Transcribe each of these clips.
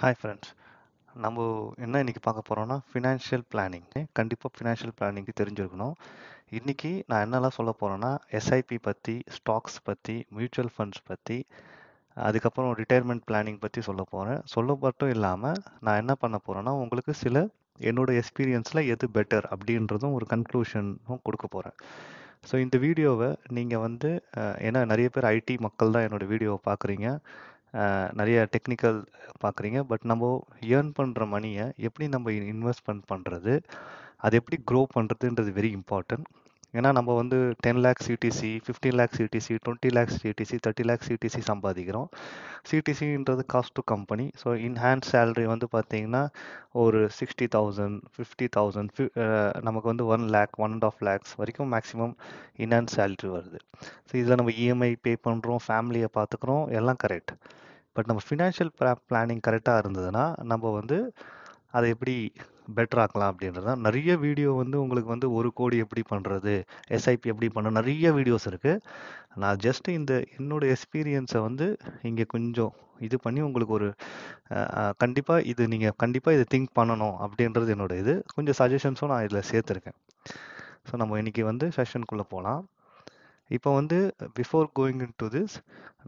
Hi friends. நம்ம என்ன இன்னைக்கு பார்க்க போறோம்னா ஃபினான்ஷியல் பிளானிங். கண்டிப்பாக ஃபினான்ஷியல் பிளானிங்க்கு தெரிஞ்சிருக்கணும். இன்னைக்கு நான் என்னெல்லாம் சொல்ல போறேன்னா எஸ்ஐபி பற்றி, ஸ்டாக்ஸ் பற்றி, மியூச்சுவல் ஃபண்ட்ஸ் பற்றி, அதுக்கப்புறம் ரிட்டையர்மெண்ட் பிளானிங் பற்றி சொல்ல போகிறேன். சொல்ல மட்டும் இல்லாமல் நான் என்ன பண்ண போகிறேன்னா உங்களுக்கு சில என்னோட எக்ஸ்பீரியன்ஸில் எது பெட்டர் அப்படின்றதும் ஒரு கன்க்ளூஷனும் கொடுக்க போகிறேன். ஸோ இந்த வீடியோவை நீங்கள் வந்து ஏன்னா நிறைய பேர் ஐடி மக்கள் தான் என்னோட வீடியோவை பார்க்குறீங்க, நிறைய டெக்னிக்கல் பார்க்குறீங்க. பட் நம்ம ஏர்ன் பண்ணுற மணியை எப்படி நம்ம இன்வெஸ்ட்மெண்ட் பண்ணுறது, அது எப்படி க்ரோ பண்ணுறதுன்றது வெரி இம்பார்ட்டன்ட். ஏன்னா நம்ம வந்து 10 lakh CTC, 15 lakh CTC, 20 lakh CTC, 30 lakh CTC சம்பாதிக்கிறோம். சிடிசின்றது cost to company. So in hand salary வந்து பார்த்தீங்கன்னா ஒரு 60,000, 50,000, நமக்கு வந்து 1 லேக், 1.5 லேக்ஸ் வரைக்கும் மேக்ஸிமம் இன்ஹேண்ட் சேலரி வருது. ஸோ இதில் நம்ம இஎம்ஐ பே பண்ணுறோம், ஃபேமிலியை பார்த்துக்குறோம், எல்லாம் கரெக்ட். பட் நம்ம ஃபினான்ஷியல் பிளானிங் கரெக்டாக இருந்ததுன்னா நம்ம வந்து அதை எப்படி பெட்டர் ஆக்கலாம் அப்படின்றது தான். நிறைய வீடியோ வந்து உங்களுக்கு வந்து 1 கோடி எப்படி பண்ணுறது, எஸ்ஐபி எப்படி பண்ணணும், நிறைய வீடியோஸ் இருக்குது. நான் ஜஸ்ட் இந்த என்னோட எக்ஸ்பீரியன்ஸை வந்து இங்கே கொஞ்சம் இது பண்ணி உங்களுக்கு ஒரு கண்டிப்பாக இது நீங்கள் கண்டிப்பாக இதை திங்க் பண்ணணும் அப்படின்றது என்னோட இது. கொஞ்சம் சஜஷன்ஸும் நான் இதில் சேர்த்துருக்கேன். ஸோ நம்ம இன்னைக்கு வந்து செஷனுக்குள்ளே போகலாம். இப்போ வந்து before going in to this,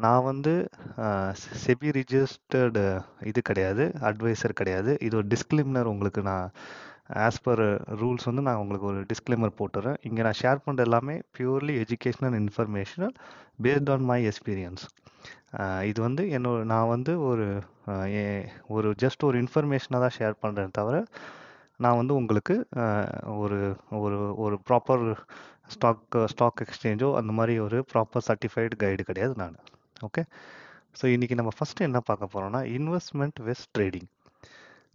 நான் வந்து செபி ரிஜிஸ்டர்டு இது கிடையாது, அட்வைசர் கிடையாது. இது ஒரு டிஸ்க்ளைமர் உங்களுக்கு நான் ஆஸ் பர் ரூல்ஸ் வந்து நான் உங்களுக்கு ஒரு டிஸ்க்ளைமர் போட்டுறேன். இங்கே நான் ஷேர் பண்ணுற எல்லாமே purely educational informational based on my experience. இது வந்து நான் வந்து ஒரு ஜஸ்ட் ஒரு இன்ஃபர்மேஷனாக தான் ஷேர் பண்ணுறேன் தவிர நான் வந்து உங்களுக்கு ஒரு ஒரு ஒரு ப்ராப்பர் ஸ்டாக் எக்ஸ்சேஞ்சோ அந்த மாதிரி ஒரு ப்ராப்பர் சர்டிஃபைடு கைடு கிடையாது நான். ஓகே, ஸோ இன்றைக்கி நம்ம ஃபஸ்ட்டு என்ன பார்க்க போகிறோம்னா investment with trading.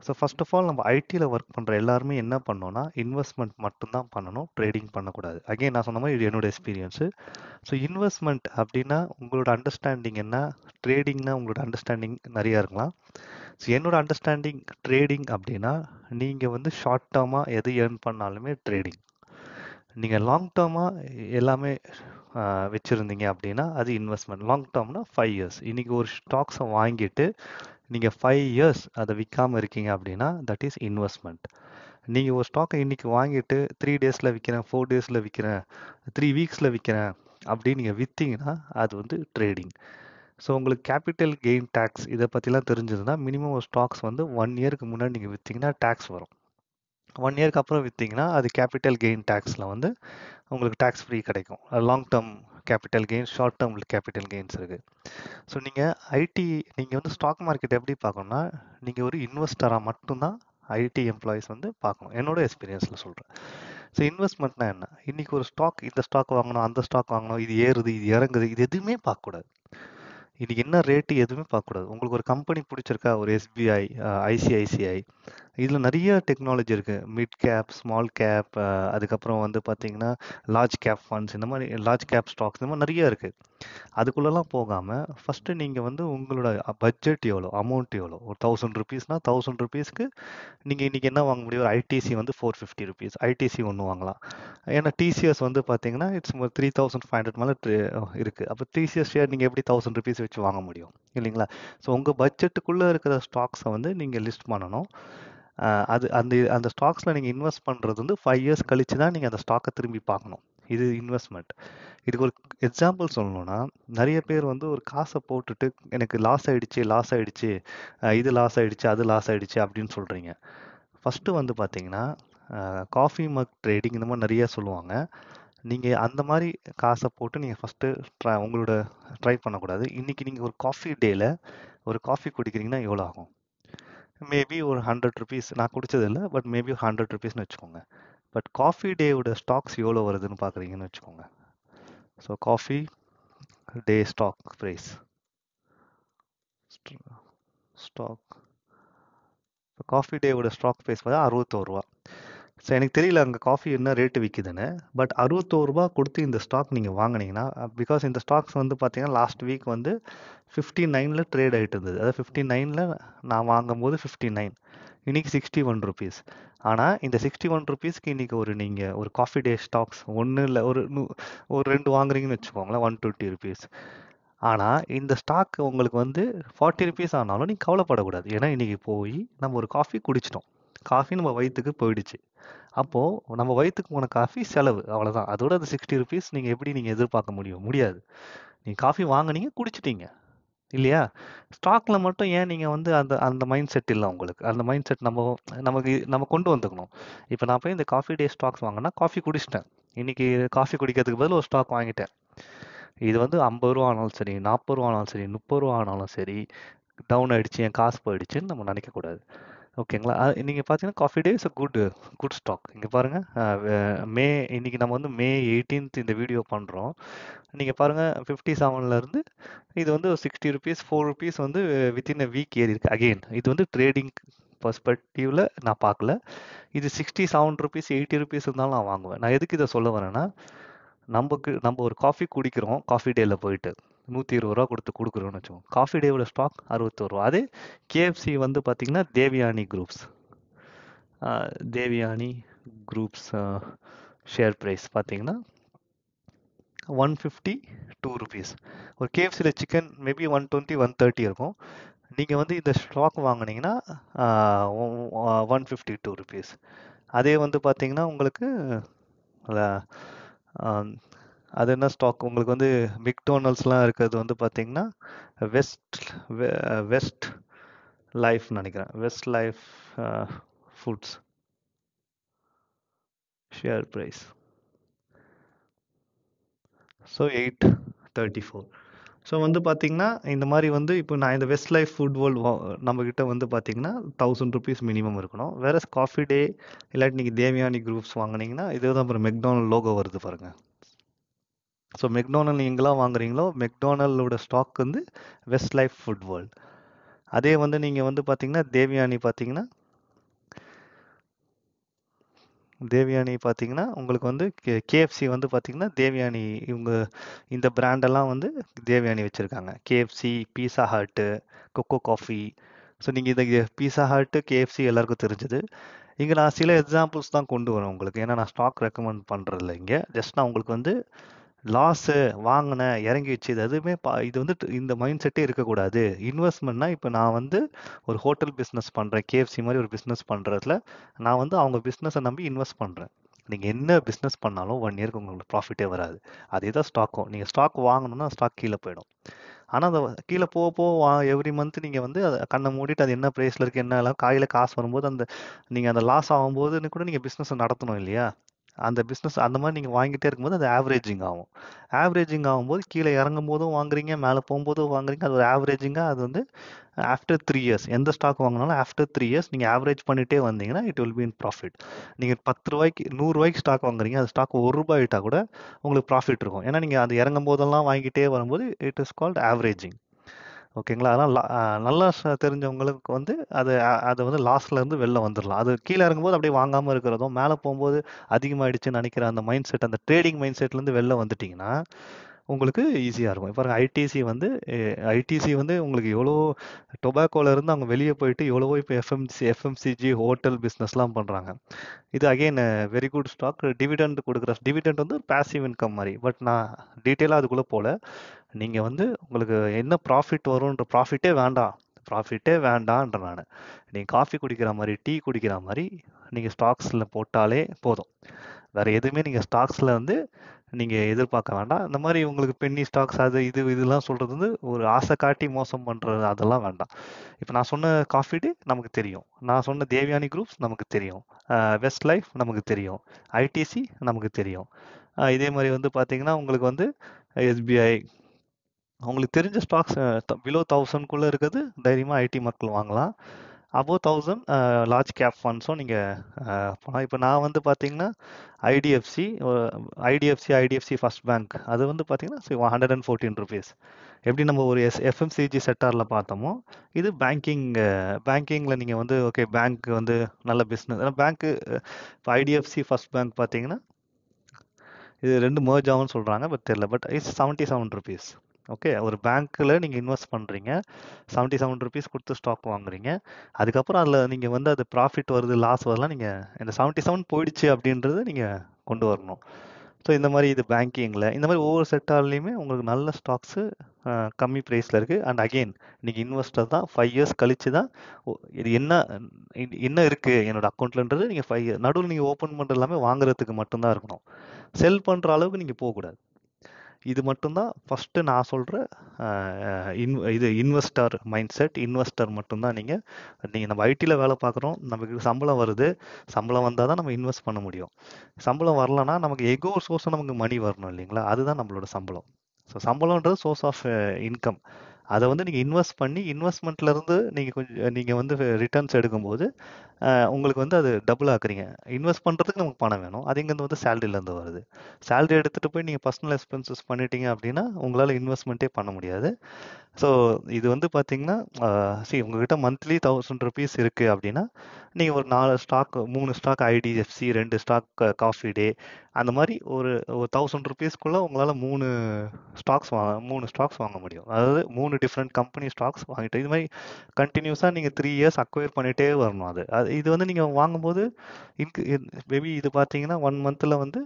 So first of all நம்ம ஐடியில் ஒர்க் பண்ணுற எல்லாருமே என்ன பண்ணோன்னா இன்வெஸ்ட்மெண்ட் மட்டும்தான் பண்ணணும், ட்ரேடிங் பண்ணக்கூடாது. அகைன் நான் சொன்ன மாதிரி இது என்னோட எக்ஸ்பீரியன்ஸு. ஸோ இன்வெஸ்ட்மெண்ட் அப்படின்னா உங்களோட அண்டர்ஸ்டாண்டிங் என்ன, ட்ரேடிங்னா உங்களோட அண்டர்ஸ்டாண்டிங் நிறையா இருக்கலாம். ஸோ என்னோட அண்டர்ஸ்டாண்டிங் ட்ரேடிங் அப்படின்னா நீங்கள் வந்து ஷார்ட் டேர்மாக எது ஏர்ன் பண்ணாலுமே ட்ரேடிங். நீங்கள் லாங் டேர்மாக எல்லாமே வச்சுருந்தீங்க அப்படின்னா அது இன்வெஸ்ட்மெண்ட். Long டேர்ம்னா 5 years. இன்றைக்கி ஒரு ஸ்டாக்ஸை வாங்கிட்டு நீங்கள் 5 இயர்ஸ் அதை விற்காமல் இருக்கீங்க அப்படின்னா தட் இஸ் இன்வெஸ்ட்மெண்ட். நீங்கள் ஒரு ஸ்டாக்கை இன்றைக்கி வாங்கிட்டு 3 டேஸில் விற்கிறேன், 4 டேஸில் விற்கிறேன், 3 வீக்ஸில் விற்கிறேன் அப்படின்னு நீங்கள் விற்றீங்கன்னா அது வந்து ட்ரேடிங். ஸோ உங்களுக்கு கேபிட்டல் கெயின் டேக்ஸ் இதை பற்றிலாம் தெரிஞ்சதுன்னா மினிமம் ஒரு ஸ்டாக்ஸ் வந்து 1 இயருக்கு முன்னாடி நீங்கள் விற்றீங்கன்னா டேக்ஸ் வரும். 1 இயருக்கு அப்புறம் விற்றீங்கன்னா அது கேபிட்டல் கெயின் டேக்ஸில் வந்து உங்களுக்கு டேக்ஸ் ஃப்ரீ கிடைக்கும். Long term capital gains, short term capital gains இருக்குது. ஸோ நீங்கள் வந்து ஸ்டாக் மார்க்கெட் எப்படி பார்க்கணும்னா நீங்கள் ஒரு இன்வெஸ்டராக மட்டும்தான் ஐடி எம்ப்ளாயிஸ் வந்து பார்க்கணும். என்னோட எக்ஸ்பீரியன்ஸில் சொல்கிறேன். ஸோ இன்வெஸ்ட்மெண்ட்னா என்ன, இன்றைக்கி ஒரு ஸ்டாக், இந்த ஸ்டாக் வாங்கணும், அந்த ஸ்டாக் வாங்கணும், இது ஏறுது, இது இறங்குது, இது எதுவுமே பார்க்கக்கூடாது. இன்றைக்கி என்ன ரேட்டு எதுவுமே பார்க்கக்கூடாது. உங்களுக்கு ஒரு கம்பெனி பிடிச்சிருக்கா, ஒரு எஸ்பிஐ, ஐசிஐசிஐ, இதில் நிறைய டெக்னாலஜி இருக்குது. மிட் கேப், ஸ்மால் கேப், அதுக்கப்புறம் வந்து பார்த்தீங்கன்னா லார்ஜ் கேப் ஃபண்ட்ஸ், இந்த மாதிரி லார்ஜ் கேப் ஸ்டாக்ஸ், இந்த மாதிரி நிறைய இருக்குது. அதுக்குள்ளெல்லாம் போகாமல் ஃபஸ்ட்டு நீங்கள் வந்து உங்களோட பட்ஜெட் எவ்வளோ, அமௌண்ட் எவ்வளோ, ஒரு 1000 ருபீஸ்னால் 1000 ருபீஸ்க்கு நீங்கள் இன்றைக்கி என்ன வாங்க முடியும், ஒரு ஐடிசி வந்து 450 ருபீஸ், ஐடிசி ஒன்று வாங்கலாம். ஏன்னா டிசிஎஸ் வந்து பார்த்தீங்கன்னா இட்ஸ் 3500 மேலே இருக்குது. அப்போ டிசிஎஸ் ஷேர் நீங்கள் எப்படி 1000 ருபீஸ் வச்சு வாங்க முடியும் இல்லைங்களா? ஸோ உங்கள் பட்ஜெட்டுக்குள்ளே இருக்கிற ஸ்டாக்ஸை வந்து நீங்கள் லிஸ்ட் பண்ணணும். அது அந்த அந்த ஸ்டாக்ஸில் நீங்கள் இன்வெஸ்ட் பண்ணுறது வந்து 5 இயர்ஸ் கழிச்சு தான் நீங்கள் அந்த ஸ்டாக்கை திரும்பி பார்க்கணும். இது இன்வெஸ்ட்மெண்ட். இதுக்கு ஒரு எக்ஸாம்பிள் சொல்லணும்னா நிறைய பேர் வந்து ஒரு காசை போட்டுட்டு எனக்கு லாஸ் ஆயிடுச்சு, இது லாஸ் ஆயிடுச்சு, அது லாஸ் ஆயிடுச்சு அப்படின்னு சொல்கிறீங்க. ஃபஸ்ட்டு வந்து பார்த்தீங்கன்னா காஃபி மக் ட்ரேடிங் இந்த மாதிரி நிறைய சொல்லுவாங்க. நீங்கள் அந்த மாதிரி காசை போட்டு நீங்கள் ஃபஸ்ட்டு உங்களோட ட்ரை பண்ணக்கூடாது. இன்றைக்கி நீங்கள் ஒரு காஃபி டேயில் ஒரு காஃபி குடிக்கிறீங்கன்னா எவ்வளோ ஆகும்? மேபி ஒரு 100 ருபீஸ். நான் குடித்தது இல்லை, பட் மேபி ஒரு 100 ருபீஸ்னு வச்சுக்கோங்க. பட் காஃபி டேவோட ஸ்டாக்ஸ் எவ்வளோ வருதுன்னு பார்க்குறீங்கன்னு வச்சுக்கோங்க. So coffee day stock price, stock coffee டேவோட ஸ்டாக் ப்ரைஸ் பார்த்தா 61 ரூபா. ஸோ எனக்கு தெரியல அங்கே காஃபி என்ன ரேட்டு விற்கிதுன்னு. பட் 61 ரூபா கொடுத்து இந்த ஸ்டாக் நீங்கள் வாங்கினீங்கன்னா, பிகாஸ் இந்த ஸ்டாக்ஸ் வந்து பார்த்தீங்கன்னா லாஸ்ட் வீக் வந்து 59ல் ட்ரேட் ஆகிட்டு இருந்தது. அதாவது 59ல் நான் வாங்கும்போது 59, இன்றைக்கி 61 ருபீஸ். ஆனால் இந்த 61 ருபீஸ்க்கு இன்றைக்கி நீங்கள் ஒரு காஃபி டே ஸ்டாக்ஸ் ஒன்று இல்லை ஒரு 2 வாங்குறீங்கன்னு வச்சுக்கோங்களேன், 120 ருபீஸ். ஆனால் இந்த ஸ்டாக் உங்களுக்கு வந்து 40 ருபீஸ் ஆனாலும் நீங்கள் கவலைப்படக்கூடாது. ஏன்னா இன்றைக்கி போய் நம்ம ஒரு காஃபி குடிச்சிட்டோம். காஃபி நம்ம வயிற்றுக்கு போயிடுச்சு. அப்போது நம்ம வயிற்றுக்கு போன காஃபி செலவு அவ்வளோதான். அதோட அது 60 ருபீஸ் நீங்கள் எப்படி நீங்கள் எதிர்பார்க்க முடியும்? முடியாது. நீங்கள் காஃபி வாங்குனீங்க, குடிச்சிட்டீங்க இல்லையா? ஸ்டாக்ல மட்டும் ஏன் நீங்கள் வந்து அந்த அந்த மைண்ட் செட் இல்லை உங்களுக்கு. அந்த மைண்ட் செட் நம்ம கொண்டு வந்துக்கணும். இப்போ நான் போய் இந்த காஃபி டே ஸ்டாக்ஸ் வாங்கினா காஃபி குடிச்சிட்டேன். இன்னைக்கு காஃபி குடிக்கிறதுக்கு பதில் ஒரு ஸ்டாக் வாங்கிட்டேன். இது வந்து 50 ரூபா ஆனாலும் சரி, 40 ரூபா ஆனாலும் சரி, 30 ரூபா ஆனாலும் சரி, டவுன் ஆயிடுச்சு, என் காசு போயிடுச்சுன்னு நம்ம நினைக்கக்கூடாது. ஓகேங்களா? நீங்கள் பார்த்தீங்கன்னா Coffee Day is a good stock. இங்கே பாருங்கள், மே இன்னைக்கு நம்ம வந்து மே 18th இந்த வீடியோ பண்ணுறோம். நீங்கள் பாருங்கள் 57லேருந்து இது வந்து 60 ருபீஸ் 4 ருபீஸ் வந்து வித்தின் அ வீக் ஏறி இருக்கு. அகெயின் இது வந்து ட்ரேடிங் பர்ஸ்பெக்டிவில் நான் பார்க்கல. இது 67 ருபீஸ் 80 ருபீஸ் இருந்தாலும் நான் வாங்குவேன். நான் எதுக்கு இதை சொல்ல வரேன்னா, நம்ம ஒரு காஃபி குடிக்கிறோம் காஃபி டேல போயிட்டு 120 ரூபா கொடுத்து கொடுக்குறோம்னு வச்சுக்கோங்க. காஃபி டேவோட ஸ்டாக் 61 ரூபா. அதே கேஎஃப்சி வந்து பார்த்தீங்கன்னா தேவியானி குரூப்ஸ் ஷேர் ப்ரைஸ் பார்த்தீங்கன்னா 152 ருபீஸ். ஒரு கேஎஃப்சியில் சிக்கன் மேபி 120 130 இருக்கும். நீங்கள் வந்து இந்த ஸ்டாக் வாங்கினீங்கன்னா 152 ருபீஸ். அதே வந்து பார்த்தீங்கன்னா உங்களுக்கு அது என்ன ஸ்டாக் உங்களுக்கு வந்து மெக்டோனல்ட்ஸ்லாம் இருக்கிறது வந்து பார்த்தீங்கன்னா வெஸ்ட் லைஃப் நினைக்கிறேன். Westlife foods share price so 834. So வந்து பார்த்தீங்கன்னா இந்த மாதிரி வந்து இப்போ நான் இந்த வெஸ்ட் லைஃப் ஃபுட் வேர்ல்டு நம்மக்கிட்ட வந்து பார்த்தீங்கன்னா 1000 ருபீஸ் மினிமம் இருக்கணும். வேற காஃபி டே இல்லாட்டி நீங்கள் தேவியானி குரூப்ஸ் வாங்கினீங்கன்னா இதே தான் அப்புறம் மெக்டானல் லோகோ வருது பாருங்கள். ஸோ மெக்டோனல் நீங்கள் எங்கெல்லாம் வாங்குறீங்களோ மெக்டோனலோட ஸ்டாக் வந்து வெஸ்ட் லைஃப் ஃபுட் வேர்ல்டு. அதே வந்து நீங்கள் வந்து பார்த்தீங்கன்னா தேவியானி பார்த்தீங்கன்னா உங்களுக்கு வந்து கேஎஃப்சி வந்து பார்த்தீங்கன்னா தேவியானி இவங்க இந்த பிராண்டெல்லாம் வந்து தேவியானி வச்சுருக்காங்க. கேஎஃப்சி, பீஸா ஹட்டு, கொக்கோ காஃபி. ஸோ நீங்கள் இதை பீஸா ஹட்டு, கேஎஃப்சி எல்லாருக்கும் தெரிஞ்சது. இங்கே நான் சில எக்ஸாம்பிள்ஸ் தான் கொண்டு வரேன் உங்களுக்கு. ஏன்னா நான் ஸ்டாக் ரெக்கமெண்ட் பண்ணுறதில்ல இங்கே. ஜஸ்ட் நான் உங்களுக்கு வந்து லாஸு வாங்கினேன் இறங்கிடுச்சு இது எதுவுமே இது வந்து இந்த மைண்ட் செட்டே இருக்கக்கூடாது. இன்வெஸ்ட்மெண்ட்னா இப்போ நான் வந்து ஒரு ஹோட்டல் பிஸ்னஸ் பண்ணுறேன், கேஎஃப்சி மாதிரி ஒரு பிஸ்னஸ் பண்ணுறதுல நான் வந்து அவங்க பிஸ்னஸை நம்பி இன்வெஸ்ட் பண்ணுறேன். நீங்கள் என்ன பிஸ்னஸ் பண்ணாலும் 1 இயருக்கு உங்களுக்கு ப்ராஃபிட்டே வராது. அதே தான் ஸ்டாக்கும். நீங்கள் ஸ்டாக் வாங்கணும்னா ஸ்டாக் கீழே போயிடும். ஆனால் அந்த கீழே போக போக எவ்ரி மந்த் நீங்கள் வந்து அதை கண்ணை மூடிட்டு அது என்ன ப்ரைஸில் இருக்குது என்ன எல்லாம் காயில் காசு வரும்போது அந்த நீங்கள் அந்த லாஸ் ஆகும்போதுன்னு கூட நீங்கள் பிஸ்னஸை நடத்தணும் இல்லையா? அந்த பிஸ்னஸ் அந்த மாதிரி நீங்கள் வாங்கிட்டே இருக்கும்போது அது ஆவரேஜிங் ஆகும். ஆவரேஜிங் ஆகும்போது கீழே இறங்கும் போதும் வாங்குறீங்க, மேலே போகும்போதும் வாங்குறீங்க. அது ஒரு ஆவரேஜிங்காக அது வந்து ஆஃப்டர் 3 இயர்ஸ் எந்த ஸ்டாக் வாங்கினாலும் ஆஃப்டர் 3 இயர்ஸ் நீங்கள் ஆவரேஜ் பண்ணிகிட்டே வந்தீங்கன்னா it will be in profit. நீங்கள் 10 ரூபாய்க்கு 100 ரூபாய்க்கு ஸ்டாக் வாங்குறீங்க, அது ஸ்டாக் 1 ரூபாய் ஆகிட்டால் கூட உங்களுக்கு ப்ராஃபிட் இருக்கும். ஏன்னா நீங்கள் அது இறங்கும் போதெல்லாம் வாங்கிட்டே வரும்போது இட் இஸ் கால்ட் ஆவரேஜிங். ஓகேங்களா? அதனால் நல்லா தெரிஞ்சவங்களுக்கு வந்து அதை வந்து லாஸ்ட்லேருந்து வெளில வந்துடலாம். அது கீழே இறங்கும்போது அப்படியே வாங்காமல் இருக்கிறதும், மேலே போகும்போது அதிகமாகிடுச்சுன்னு நினைக்கிற அந்த மைண்ட் செட், அந்த ட்ரேடிங் மைண்ட் செட்லேருந்து வெளில வந்துட்டிங்கன்னா உங்களுக்கு ஈஸியாக இருக்கும். இப்போ ஐடிசி வந்து உங்களுக்கு எவ்வளோ டொபாக்கோலேருந்து அவங்க வெளியே போயிட்டு எவ்வளவோ இப்போ எஃப்எம்சிஜி ஹோட்டல் பிஸ்னஸ்லாம் பண்ணுறாங்க. இது again very good stock. Dividend வந்து ஒரு பேசிவ் இன்கம் மாதிரி. பட் நான் டீட்டெயிலாக அதுக்குள்ளே போகல. நீங்கள் வந்து உங்களுக்கு என்ன ப்ராஃபிட் வரும்ன்ற ப்ராஃபிட்டே வேண்டான்ற நான். நீங்கள் காஃபி குடிக்கிற மாதிரி, டீ குடிக்கிற மாதிரி நீங்கள் ஸ்டாக்ஸில் போட்டாலே போதும். வேறு எதுவுமே நீங்கள் ஸ்டாக்ஸில் வந்து நீங்கள் எதிர்பார்க்க வேண்டாம். இந்த மாதிரி உங்களுக்கு பென்னி ஸ்டாக்ஸ் அது இதெல்லாம் சொல்கிறது வந்து ஒரு ஆசை காட்டி மோசம் பண்ணுறது அதெல்லாம் வேண்டாம். இப்போ நான் சொன்ன காஃபி டே நமக்கு தெரியும், நான் சொன்ன தேவியானி குரூப்ஸ் நமக்கு தெரியும், வெஸ்ட் லைஃப் நமக்கு தெரியும், ஐடிசி நமக்கு தெரியும். இதே மாதிரி வந்து பார்த்தீங்கன்னா உங்களுக்கு வந்து எஸ்பிஐ உங்களுக்கு தெரிஞ்ச ஸ்டாக்ஸ் பிலோ 1000க்குள்ளே இருக்குது தைரியமாக ஐடி மக்கள் வாங்கலாம். அபோவ் 1000 லார்ஜ் கேப் ஃபண்ட்ஸும் நீங்கள் போகலாம். இப்போ நான் வந்து பார்த்தீங்கன்னா ஐடிஎஃப்சி ஃபர்ஸ்ட் பேங்க் அது வந்து பார்த்தீங்கன்னா 114 ருபீஸ். எப்படி நம்ம ஒரு எஃப்எம்சிஜி செக்டாரில் பார்த்தோமோ இது பேங்கிங்கில் நீங்கள் வந்து ஓகே பேங்க் வந்து நல்ல பிஸ்னஸ் பேங்க்கு. இப்போ ஐடிஎஃப்சி ஃபர்ஸ்ட் பேங்க் பார்த்தீங்கன்னா இது 2 merge ஆகும்னு சொல்கிறாங்க, பட் தெரியல. But it's 77 rupees. ஓகே, ஒரு பேங்க்கில் நீங்கள் இன்வெஸ்ட் பண்ணுறீங்க, 77 ருபீஸ் கொடுத்து ஸ்டாக் வாங்குறீங்க. அதுக்கப்புறம் அதில் நீங்கள் வந்து அது ப்ராஃபிட் வருது லாஸ் வரலாம், நீங்கள் இந்த 77 போயிடுச்சு அப்படின்றது நீங்கள் கொண்டு வரணும். ஸோ இந்த மாதிரி இது பேங்கிங்கில் இந்த மாதிரி ஒவ்வொரு செக்டார்லேயுமே உங்களுக்கு நல்ல ஸ்டாக்ஸு கம்மி ப்ரைஸில் இருக்குது. அண்ட் அகெயின் நீங்கள் இன்வெஸ்டர் தான், 5 இயர்ஸ் கழிச்சு தான் இது என்ன இருக்குது என்னோட அக்கௌண்ட்லன்றது நீங்கள் 5 இயர் நடுவில் நீங்கள் ஓப்பன் பண்ணுறது எல்லாமே வாங்குறதுக்கு மட்டும்தான் இருக்கணும். செல் பண்ணுற அளவுக்கு நீங்கள் போகக்கூடாது. இது மட்டும்தான் ஃபஸ்ட்டு நான் சொல்கிற இது இன்வெஸ்டர் மைண்ட் செட். இன்வெஸ்டர் மட்டும்தான் நீங்கள் நம்ம ஐடியில் வேலை பார்க்குறோம், நமக்கு சம்பளம் வருது. சம்பளம் வந்தால் தான் நம்ம இன்வெஸ்ட் பண்ண முடியும். சம்பளம் வரலன்னா நமக்கு எங்கோ ஒரு சோர்ஸில் நமக்கு மணி வரணும் இல்லைங்களா? அதுதான் நம்மளோட சம்பளம். ஸோ சம்பளம்ன்றது சோர்ஸ் ஆஃப் இன்கம். அதை வந்து நீங்கள் இன்வெஸ்ட் பண்ணி இன்வெஸ்ட்மெண்ட்லேருந்து நீங்கள் வந்து ரிட்டர்ன்ஸ் எடுக்கும்போது உங்களுக்கு வந்து அது டபுள் ஆக்குறீங்க. இன்வெஸ்ட் பண்ணுறதுக்கு நமக்கு பணம் வேணும். அது இங்கேருந்து வந்து சேலரியிலேருந்து வருது. சேலரி எடுத்துகிட்டு போய் நீங்கள் பர்சனல் எக்ஸ்பென்சஸ் பண்ணிட்டீங்க அப்படின்னா உங்களால் இன்வெஸ்ட்மெண்ட்டே பண்ண முடியாது. ஸோ இது வந்து பார்த்தீங்கன்னா உங்ககிட்ட மந்த்லி 1000 ருபீஸ் இருக்குது அப்படின்னா நீங்கள் ஒரு 3 stock IDFC, 2 stock Coffee Day, அந்த மாதிரி ஒரு 1000 ருபீஸ்க்குள்ளே உங்களால் 3 ஸ்டாக்ஸ் வாங்க முடியும். அதாவது 3 டிஃப்ரெண்ட் கம்பெனி ஸ்டாக்ஸ் வாங்கிட்டு இது மாதிரி கண்டினியூஸாக நீங்கள் 3 இயர்ஸ் அக்வயர் பண்ணிகிட்டே வரணும். இது வந்து நீங்கள் வாங்கும்போது மேபி இது பார்த்தீங்கன்னா 1 மந்தில் வந்து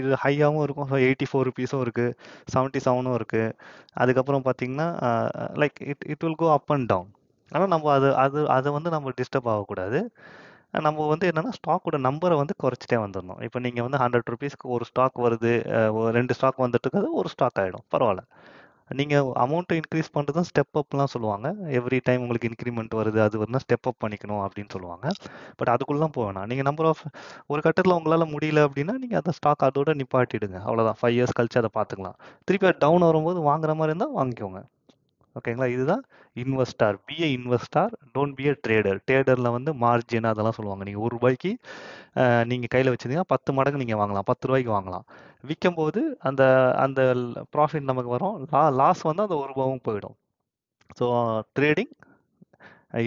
இது ஹையாகவும் இருக்கும். 84 ருபீஸும் இருக்குது, 77ம் இருக்குது. அதுக்கப்புறம் பார்த்தீங்கன்னா like it will go up and down. ஆனால் நம்ம அதை வந்து நம்ம டிஸ்டர்ப் ஆகக்கூடாது. நம்ம வந்து என்னென்னா ஸ்டாக்கோட நம்பரை வந்து குறைச்சிட்டே வந்துடணும். இப்போ நீங்கள் வந்து 100 ருபீஸ்க்கு ஒரு ஸ்டாக் வருது, 2 ஸ்டாக் வந்துட்டு இருக்காது, ஒரு ஸ்டாக் ஆகிடும், பரவாயில்ல. நீங்கள் அமௌண்ட்டை இன்க்ரீஸ் பண்ணுறது தான் ஸ்டெப் அப்லாம் சொல்லுவாங்க. எவ்ரி டைம் உங்களுக்கு இன்க்ரிமெண்ட் வருது, அது வந்து ஸ்டெப் அப் பண்ணிக்கணும் அப்படின்னு சொல்லுவாங்க. பட் அதுக்குள்ளலாம் போக வேணாம். நீங்கள் நம்பர் ஆஃப் ஒரு கட்டத்தில் உங்களால் முடியல அப்படின்னா நீங்கள் அந்த ஸ்டாக் அதோட நிப்பாட்டிடுங்க, அவ்வளோதான். 5 இயர்ஸ் கழிச்சு அதை பார்த்துக்கலாம். திருப்பி டவுன் வரும்போது வாங்குற மாதிரி இருந்தால் வாங்கிக்கோங்க. ஓகேங்களா? இதுதான் investor. Be a investor, don't be a trader. ட்ரேடரில் வந்து மார்ஜின் அதெல்லாம் சொல்லுவாங்க. நீங்கள் ₹1 நீங்கள் கையில் வச்சுருந்தீங்கன்னா 10 மடங்கு நீங்கள் வாங்கலாம், ₹10 வாங்கலாம். விற்கும்போது அந்த அந்த ப்ராஃபிட் நமக்கு வரும், லாஸ் வந்து அந்த ₹1 போயிடும். So trading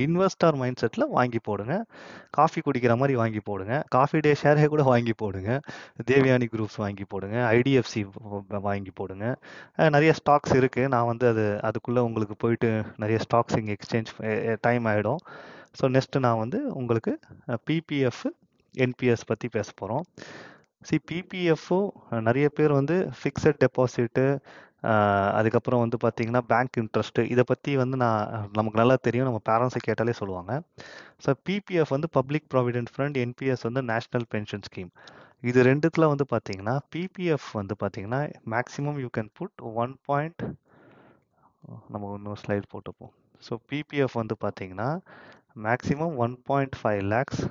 investor mind settle வாங்கி போடுங்க. காஃபி குடிக்கிற மாதிரி வாங்கி போடுங்க. காஃபி டே ஷேரே கூட வாங்கி போடுங்க. தேவயானி குரூப்ஸ் வாங்கி போடுங்க. ஐடிஎஃப்சி வாங்கி போடுங்க. நிறைய ஸ்டாக்ஸ் இருக்குது. நான் வந்து அதுக்குள்ளே உங்களுக்கு போயிட்டு நிறைய ஸ்டாக்ஸ் இங்கே எக்ஸ்சேஞ்ச் டைம் ஆகிடும். ஸோ நெக்ஸ்ட்டு நான் வந்து உங்களுக்கு பிபிஎஃப், என்பிஎஸ் பற்றி பேச போகிறோம். பிபிஎஃப்பும் நிறைய பேர் வந்து ஃபிக்ஸட் டெபாசிட்டு, அதுக்கப்புறம் வந்து பார்த்தீங்கன்னா பேங்க் இன்ட்ரெஸ்ட்டு, இதை பற்றி வந்து நமக்கு நல்லா தெரியும். நம்ம பேரண்ட்ஸை கேட்டாலே சொல்லுவாங்க. ஸோ பிபிஎஃப் வந்து பப்ளிக் ப்ராவிடென்ட் ஃபண்ட், என்பிஎஸ் வந்து நேஷ்னல் பென்ஷன் ஸ்கீம். இது ரெண்டுத்தில் வந்து பார்த்தீங்கன்னா பிபிஎஃப் வந்து பார்த்தீங்கன்னா மேக்ஸிமம் யூ கேன் புட் நம்ம இன்னொரு ஸ்லைட் போட்டுப்போம். ஸோ பிபிஎஃப் வந்து பார்த்தீங்கன்னா மேக்ஸிமம் 1.5 lakhs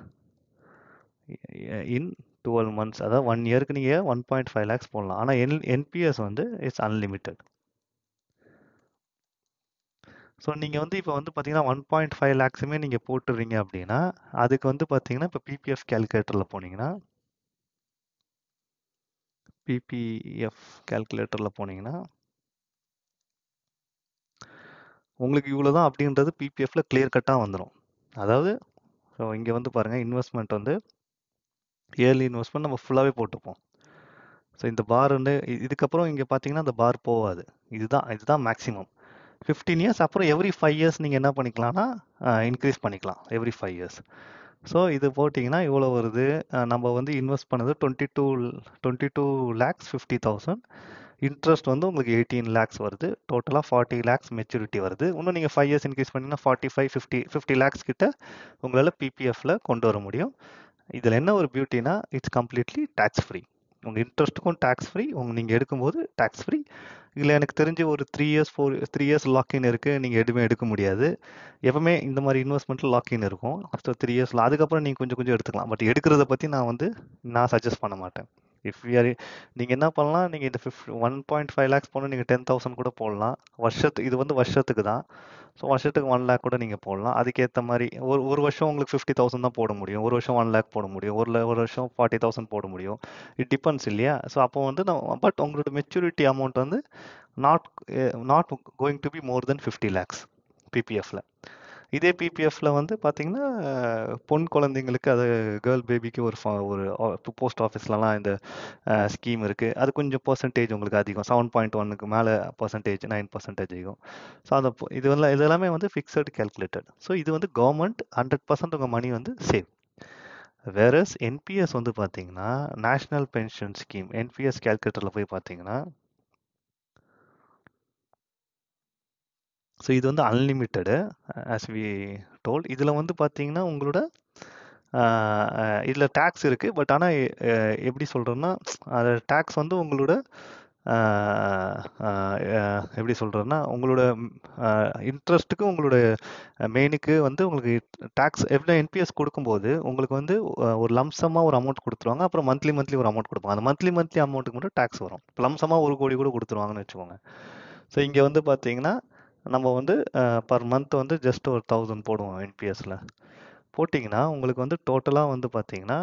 இன் 12 months. அதாவது 1 இயருக்கு நீங்கள் 1.5 lakhs போடலாம். ஆனால் என்பிஎஸ் வந்து இட்ஸ் அன்லிமிட்டெட். ஸோ நீங்கள் வந்து இப்போ வந்து பார்த்தீங்கன்னா 1.5 lakhsமே நீங்கள் போட்டுறீங்க அப்படின்னா அதுக்கு வந்து பார்த்தீங்கன்னா இப்போ பிபிஎஃப் கேல்குலேட்டரில் போனீங்கன்னா உங்களுக்கு இவ்வளோ தான் அப்படின்றது பிபிஎஃப்ல கிளியர் கட்டாக வந்துடும். அதாவது ஸோ இங்கே வந்து பாருங்கள், இன்வெஸ்ட்மெண்ட் வந்து இயர்லி இன்வெஸ்ட்மெண்ட் நம்ம ஃபுல்லாகவே போட்டுப்போம். ஸோ இந்த பார் வந்து இதுக்கப்புறம் இங்கே பார்த்தீங்கன்னா அந்த பார் போகாது. இதுதான் மேக்ஸிமம். 15 இயர்ஸ் அப்புறம் எவ்ரி 5 இயர்ஸ் நீங்கள் என்ன பண்ணிக்கலாம்னா இன்க்ரீஸ் பண்ணிக்கலாம் எவ்ரி 5 இயர்ஸ். ஸோ இது போட்டிங்கன்னா இவ்வளோ வருது. நம்ம வந்து இன்வெஸ்ட் பண்ணது 22 lakhs 50,000. இன்ட்ரெஸ்ட் வந்து உங்களுக்கு 18 lakhs வருது. டோட்டலாக 40 lakhs மெச்சூரிட்டி வருது. இன்னும் நீங்கள் 5 இயர்ஸ் இன்க்ரீஸ் பண்ணிங்கன்னா 50 lakhs கிட்ட உங்களால் பிபிஎஃப்ல கொண்டு வர முடியும். இதில் என்ன ஒரு பியூட்டினா இட்ஸ் கம்ப்ளீட்லி டேக்ஸ் ஃப்ரீ. உங்கள் இன்ட்ரெஸ்ட்டுக்கும் டேக்ஸ் ஃப்ரீ, நீங்கள் எடுக்கும்போது டேக்ஸ் ஃப்ரீ. இதில் எனக்கு தெரிஞ்சு ஒரு 3 இயர்ஸ் லாக்இன் இருக்குது. நீங்கள் எதுவுமே எடுக்க முடியாது. எப்பவுமே இந்த மாதிரி இன்வெஸ்ட்மெண்ட்டில் லாக்இன் இருக்கும். ஸோ 3 இயர்ஸில் அதுக்கப்புறம் நீங்கள் கொஞ்சம் எடுத்துக்கலாம். பட் எடுக்கிறத பற்றி நான் சஜஸ்ட் பண்ண மாட்டேன். நீங்கள் என்ன பண்ணலாம், நீங்கள் இந்த 1.5 lakhs போனால் நீங்கள் 10,000 கூட போடலாம். இது வந்து வருஷத்துக்கு தான். ஸோ வருஷத்துக்கு 1 lakh கூட நீங்கள் போடலாம். அதுக்கேற்ற மாதிரி ஒரு வருஷம் உங்களுக்கு 50,000 தான் போட முடியும், ஒரு வருஷம் 1 lakh போட முடியும், ஒரு வருஷம் 40,000 போட முடியும். இட் டிபெண்ட்ஸ் இல்லையா? ஸோ அப்போ வந்து பட் உங்களோட மெச்சூரிட்டி அமௌண்ட் வந்து not going to be more then 50 lakhs பிபிஎஃப்ல. இதே பிபிஎஃப்ல வந்து பார்த்தீங்கன்னா பொன் குழந்தைங்களுக்கு, அது கேர்ள் பேபிக்கு ஒரு போஸ்ட் ஆஃபீஸ்லலாம் இந்த ஸ்கீம் இருக்குது. அது கொஞ்சம் பர்சன்டேஜ் உங்களுக்கு அதிகம், 7.1க்கு மேலே பர்சன்டேஜ் 9% அதிகம். ஸோ இது எல்லாமே வந்து ஃபிக்ஸட் கேல்குலேட்டட். ஸோ இது வந்து கவர்மெண்ட் 100% உங்கள் மணி வந்து சேவ். வேறஸ் என்பிஎஸ் வந்து பார்த்தீங்கன்னா நேஷ்னல் பென்ஷன் ஸ்கீம். என்பிஎஸ் கேல்குலேட்டரில் போய் பார்த்தீங்கன்னா ஸோ இது வந்து அன்லிமிட்டெடு ஆஸ் வி டோல்ட். இதில் வந்து பார்த்தீங்கன்னா உங்களோட இதில் டேக்ஸ் இருக்குது. பட் ஆனால் எப்படி சொல்கிறோன்னா அது டேக்ஸ் வந்து உங்களோட எப்படி சொல்கிறதுனா உங்களோட இன்ட்ரெஸ்ட்டுக்கு உங்களோட மெயினுக்கு வந்து உங்களுக்கு டேக்ஸ் எவ்வளோ என்பிஎஸ் கொடுக்கும்போது உங்களுக்கு வந்து ஒரு லம்சமாக ஒரு அமௌண்ட் கொடுத்துருவாங்க. அப்புறம் மந்த்லி ஒரு அமௌண்ட் கொடுப்பாங்க. அந்த மந்த்லி அமௌண்ட்டுக்கு மட்டும் டேக்ஸ் வரும். இப்போ லம்சமாக 1 கோடி கூட கொடுத்துருவாங்கன்னு வச்சுக்கோங்க. ஸோ இங்கே வந்து பார்த்தீங்கன்னா நம்ம வந்து பர் மந்த் வந்து ஜஸ்ட் ஒரு 1000 போடுவோம் என்பிஎஸ்ல. போட்டிங்கன்னா உங்களுக்கு வந்து டோட்டலாக வந்து பார்த்தீங்கன்னா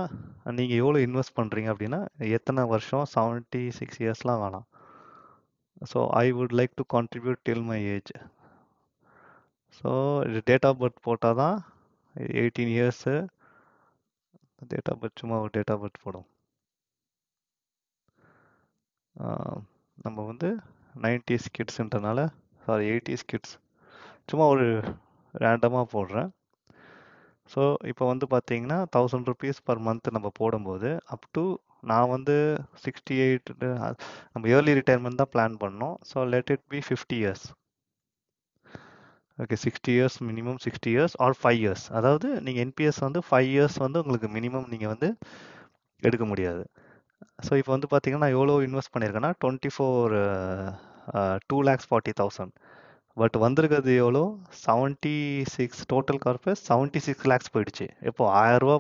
நீங்கள் எவ்வளோ இன்வெஸ்ட் பண்ணுறீங்க அப்படின்னா எத்தனை வருஷம் 76 இயர்ஸ்லாம் வேணாம். So I would like to contribute till my age. So இது டேட் ஆஃப் பர்த் போட்டால் தான் 18 இயர்ஸு. டேட் ஆஃப் பர்த் சும்மா ஒரு டேட் ஆஃப் பர்த் போடும். நம்ம வந்து 90s கிட்ஸ்ன்றனால சாரி 80s கிட்ஸ் சும்மா ஒரு ரேண்டமாக போடுறேன். ஸோ இப்போ வந்து பார்த்தீங்கன்னா 1000 ருபீஸ் பர் மந்த் நம்ம போடும்போது அப் டு நான் வந்து 68 நம்ம ஏர்லி ரிட்டையர்மெண்ட் தான் பிளான் பண்ணோம். So let it be 50 years. Okay 60 years minimum 60 years or 5 years. அதாவது நீங்கள் என்பிஎஸ் வந்து 5 இயர்ஸ் வந்து உங்களுக்கு மினிமம் நீங்கள் வந்து எடுக்க முடியாது. ஸோ இப்போ வந்து பார்த்தீங்கன்னா நான் எவ்வளோ இன்வெஸ்ட் பண்ணியிருக்கேன்னா 2,40,000. பட் வந்திருக்கிறது எவ்வளோ 76 டோட்டல் கார்பஸ் 76 லேக்ஸ் போயிடுச்சு. எப்போ 1000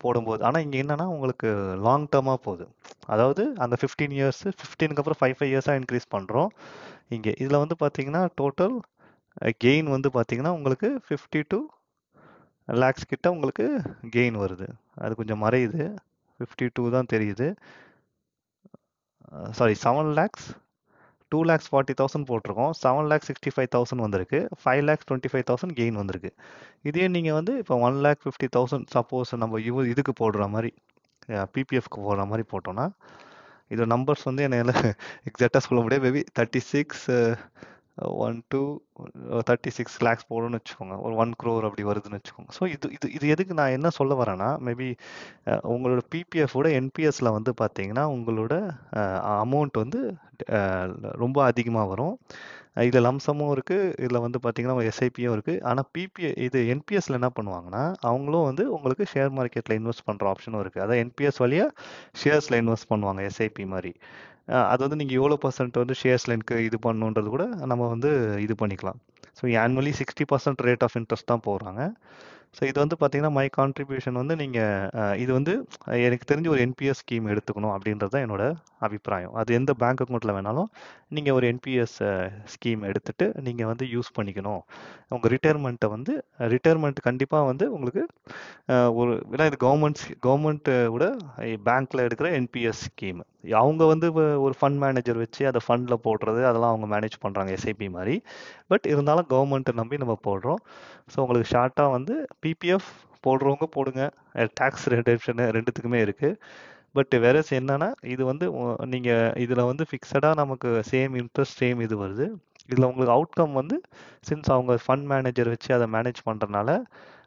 போடும்போது. ஆனால் இங்கே என்னன்னா உங்களுக்கு லாங் டேர்மாக போகுது. அதாவது அந்த 15 இயர்ஸ் 15க்கு அப்புறம் 5 இயர்ஸாக இன்க்ரீஸ் பண்ணுறோம். இங்கே இதில் வந்து பார்த்தீங்கன்னா டோட்டல் கெயின் வந்து பார்த்தீங்கன்னா உங்களுக்கு 52 லேக்ஸ் கிட்ட உங்களுக்கு கெயின் வருது. அது கொஞ்சம் மறையுது. 52 தான் தெரியுது. சாரி 7 லேக்ஸ் 2,40,000 போட்டிருக்கோம். 7,65,000 வந்திருக்கு. 5,25,000 கெயின் வந்திருக்கு. இதே நீங்கள் வந்து இப்போ 1,50,000 சப்போஸ் நம்ம இதுக்கு போடுற மாதிரி பிபிஎஃப்க்கு போடுற மாதிரி போட்டோம்னா இது நம்பர்ஸ் வந்து என்னால் எக்ஸாக்டாக சொல்ல முடியாது. மேபி 36 லேக்ஸ் போடணும்னு வச்சுக்கோங்க. ஒரு 1 crore அப்படி வருதுன்னு வச்சுக்கோங்க. ஸோ இது எதுக்கு நான் என்ன சொல்ல வரேன்னா மேபி உங்களோட பிபிஎஃபோட என்பிஎஸ்ல வந்து பார்த்தீங்கன்னா உங்களோட அமௌண்ட் வந்து ரொம்ப அதிகமாக வரும். இதில் லம்சமும் இருக்குது. இதில் வந்து பார்த்தீங்கன்னா எஸ்ஐபியும் இருக்குது. ஆனால் இது என்பிஎஸ்ல என்ன பண்ணுவாங்கன்னா அவங்களும் வந்து உங்களுக்கு ஷேர் மார்க்கெட்டில் இன்வெஸ்ட் பண்ணுற ஆப்ஷனும் இருக்குது. அதாவது என்பிஎஸ் வழியாக ஷேர்ஸில் இன்வெஸ்ட் பண்ணுவாங்க எஸ்ஐபி மாதிரி. அது வந்து நீங்கள் எவ்வளோ பர்சன்ட் வந்து ஷேர்ஸில் இது பண்ணணுன்றது கூட நம்ம வந்து இது பண்ணிக்கலாம். So annually 60% rate of interest தான் போடுறாங்க. ஸோ இது வந்து பார்த்தீங்கன்னா மை கான்ட்ரிபியூஷன் வந்து நீங்கள் இது வந்து எனக்கு தெரிஞ்சு ஒரு என்பிஎஸ் ஸ்கீம் எடுத்துக்கணும் அப்படின்றது தான் என்னோட அபிப்பிராயம். அது எந்த பேங்க் அக்கௌண்ட்டில் வேணாலும் நீங்கள் ஒரு என்பிஎஸ் ஸ்கீம் எடுத்துகிட்டு நீங்கள் வந்து யூஸ் பண்ணிக்கணும். உங்கள் ரிட்டையர்மெண்ட் கண்டிப்பாக வந்து உங்களுக்கு ஒரு ஏன்னா இது கவர்மெண்ட்டோட பேங்க்கில் எடுக்கிற என்பிஎஸ் ஸ்கீம். அவங்க வந்து ஒரு ஃபண்ட் மேனேஜர் வச்சு அதை ஃபண்டில் போடுறது அதெல்லாம் அவங்க மேனேஜ் பண்ணுறாங்க எஸ்ஐபி மாதிரி. பட் இருந்தாலும் கவர்மெண்ட்டை நம்பி நம்ம போடுறோம். ஸோ உங்களுக்கு ஷார்ட்டாக வந்து பிபிஎஃப் போடுறவங்க போடுங்க. டேக்ஸ் ரிடக்ஷன் ரெண்டுத்துக்குமே இருக்குது. பட் வேறஸ் என்னன்னா இது வந்து நீங்கள் இதில் வந்து ஃபிக்ஸடாக நமக்கு சேம் இன்ட்ரெஸ்ட் சேம் இது வருது. இதில் உங்களுக்கு அவுட்கம் வந்து சின்ஸ் அவங்க ஃபண்ட் மேனேஜர் வச்சு அதை மேனேஜ் பண்ணுறதுனால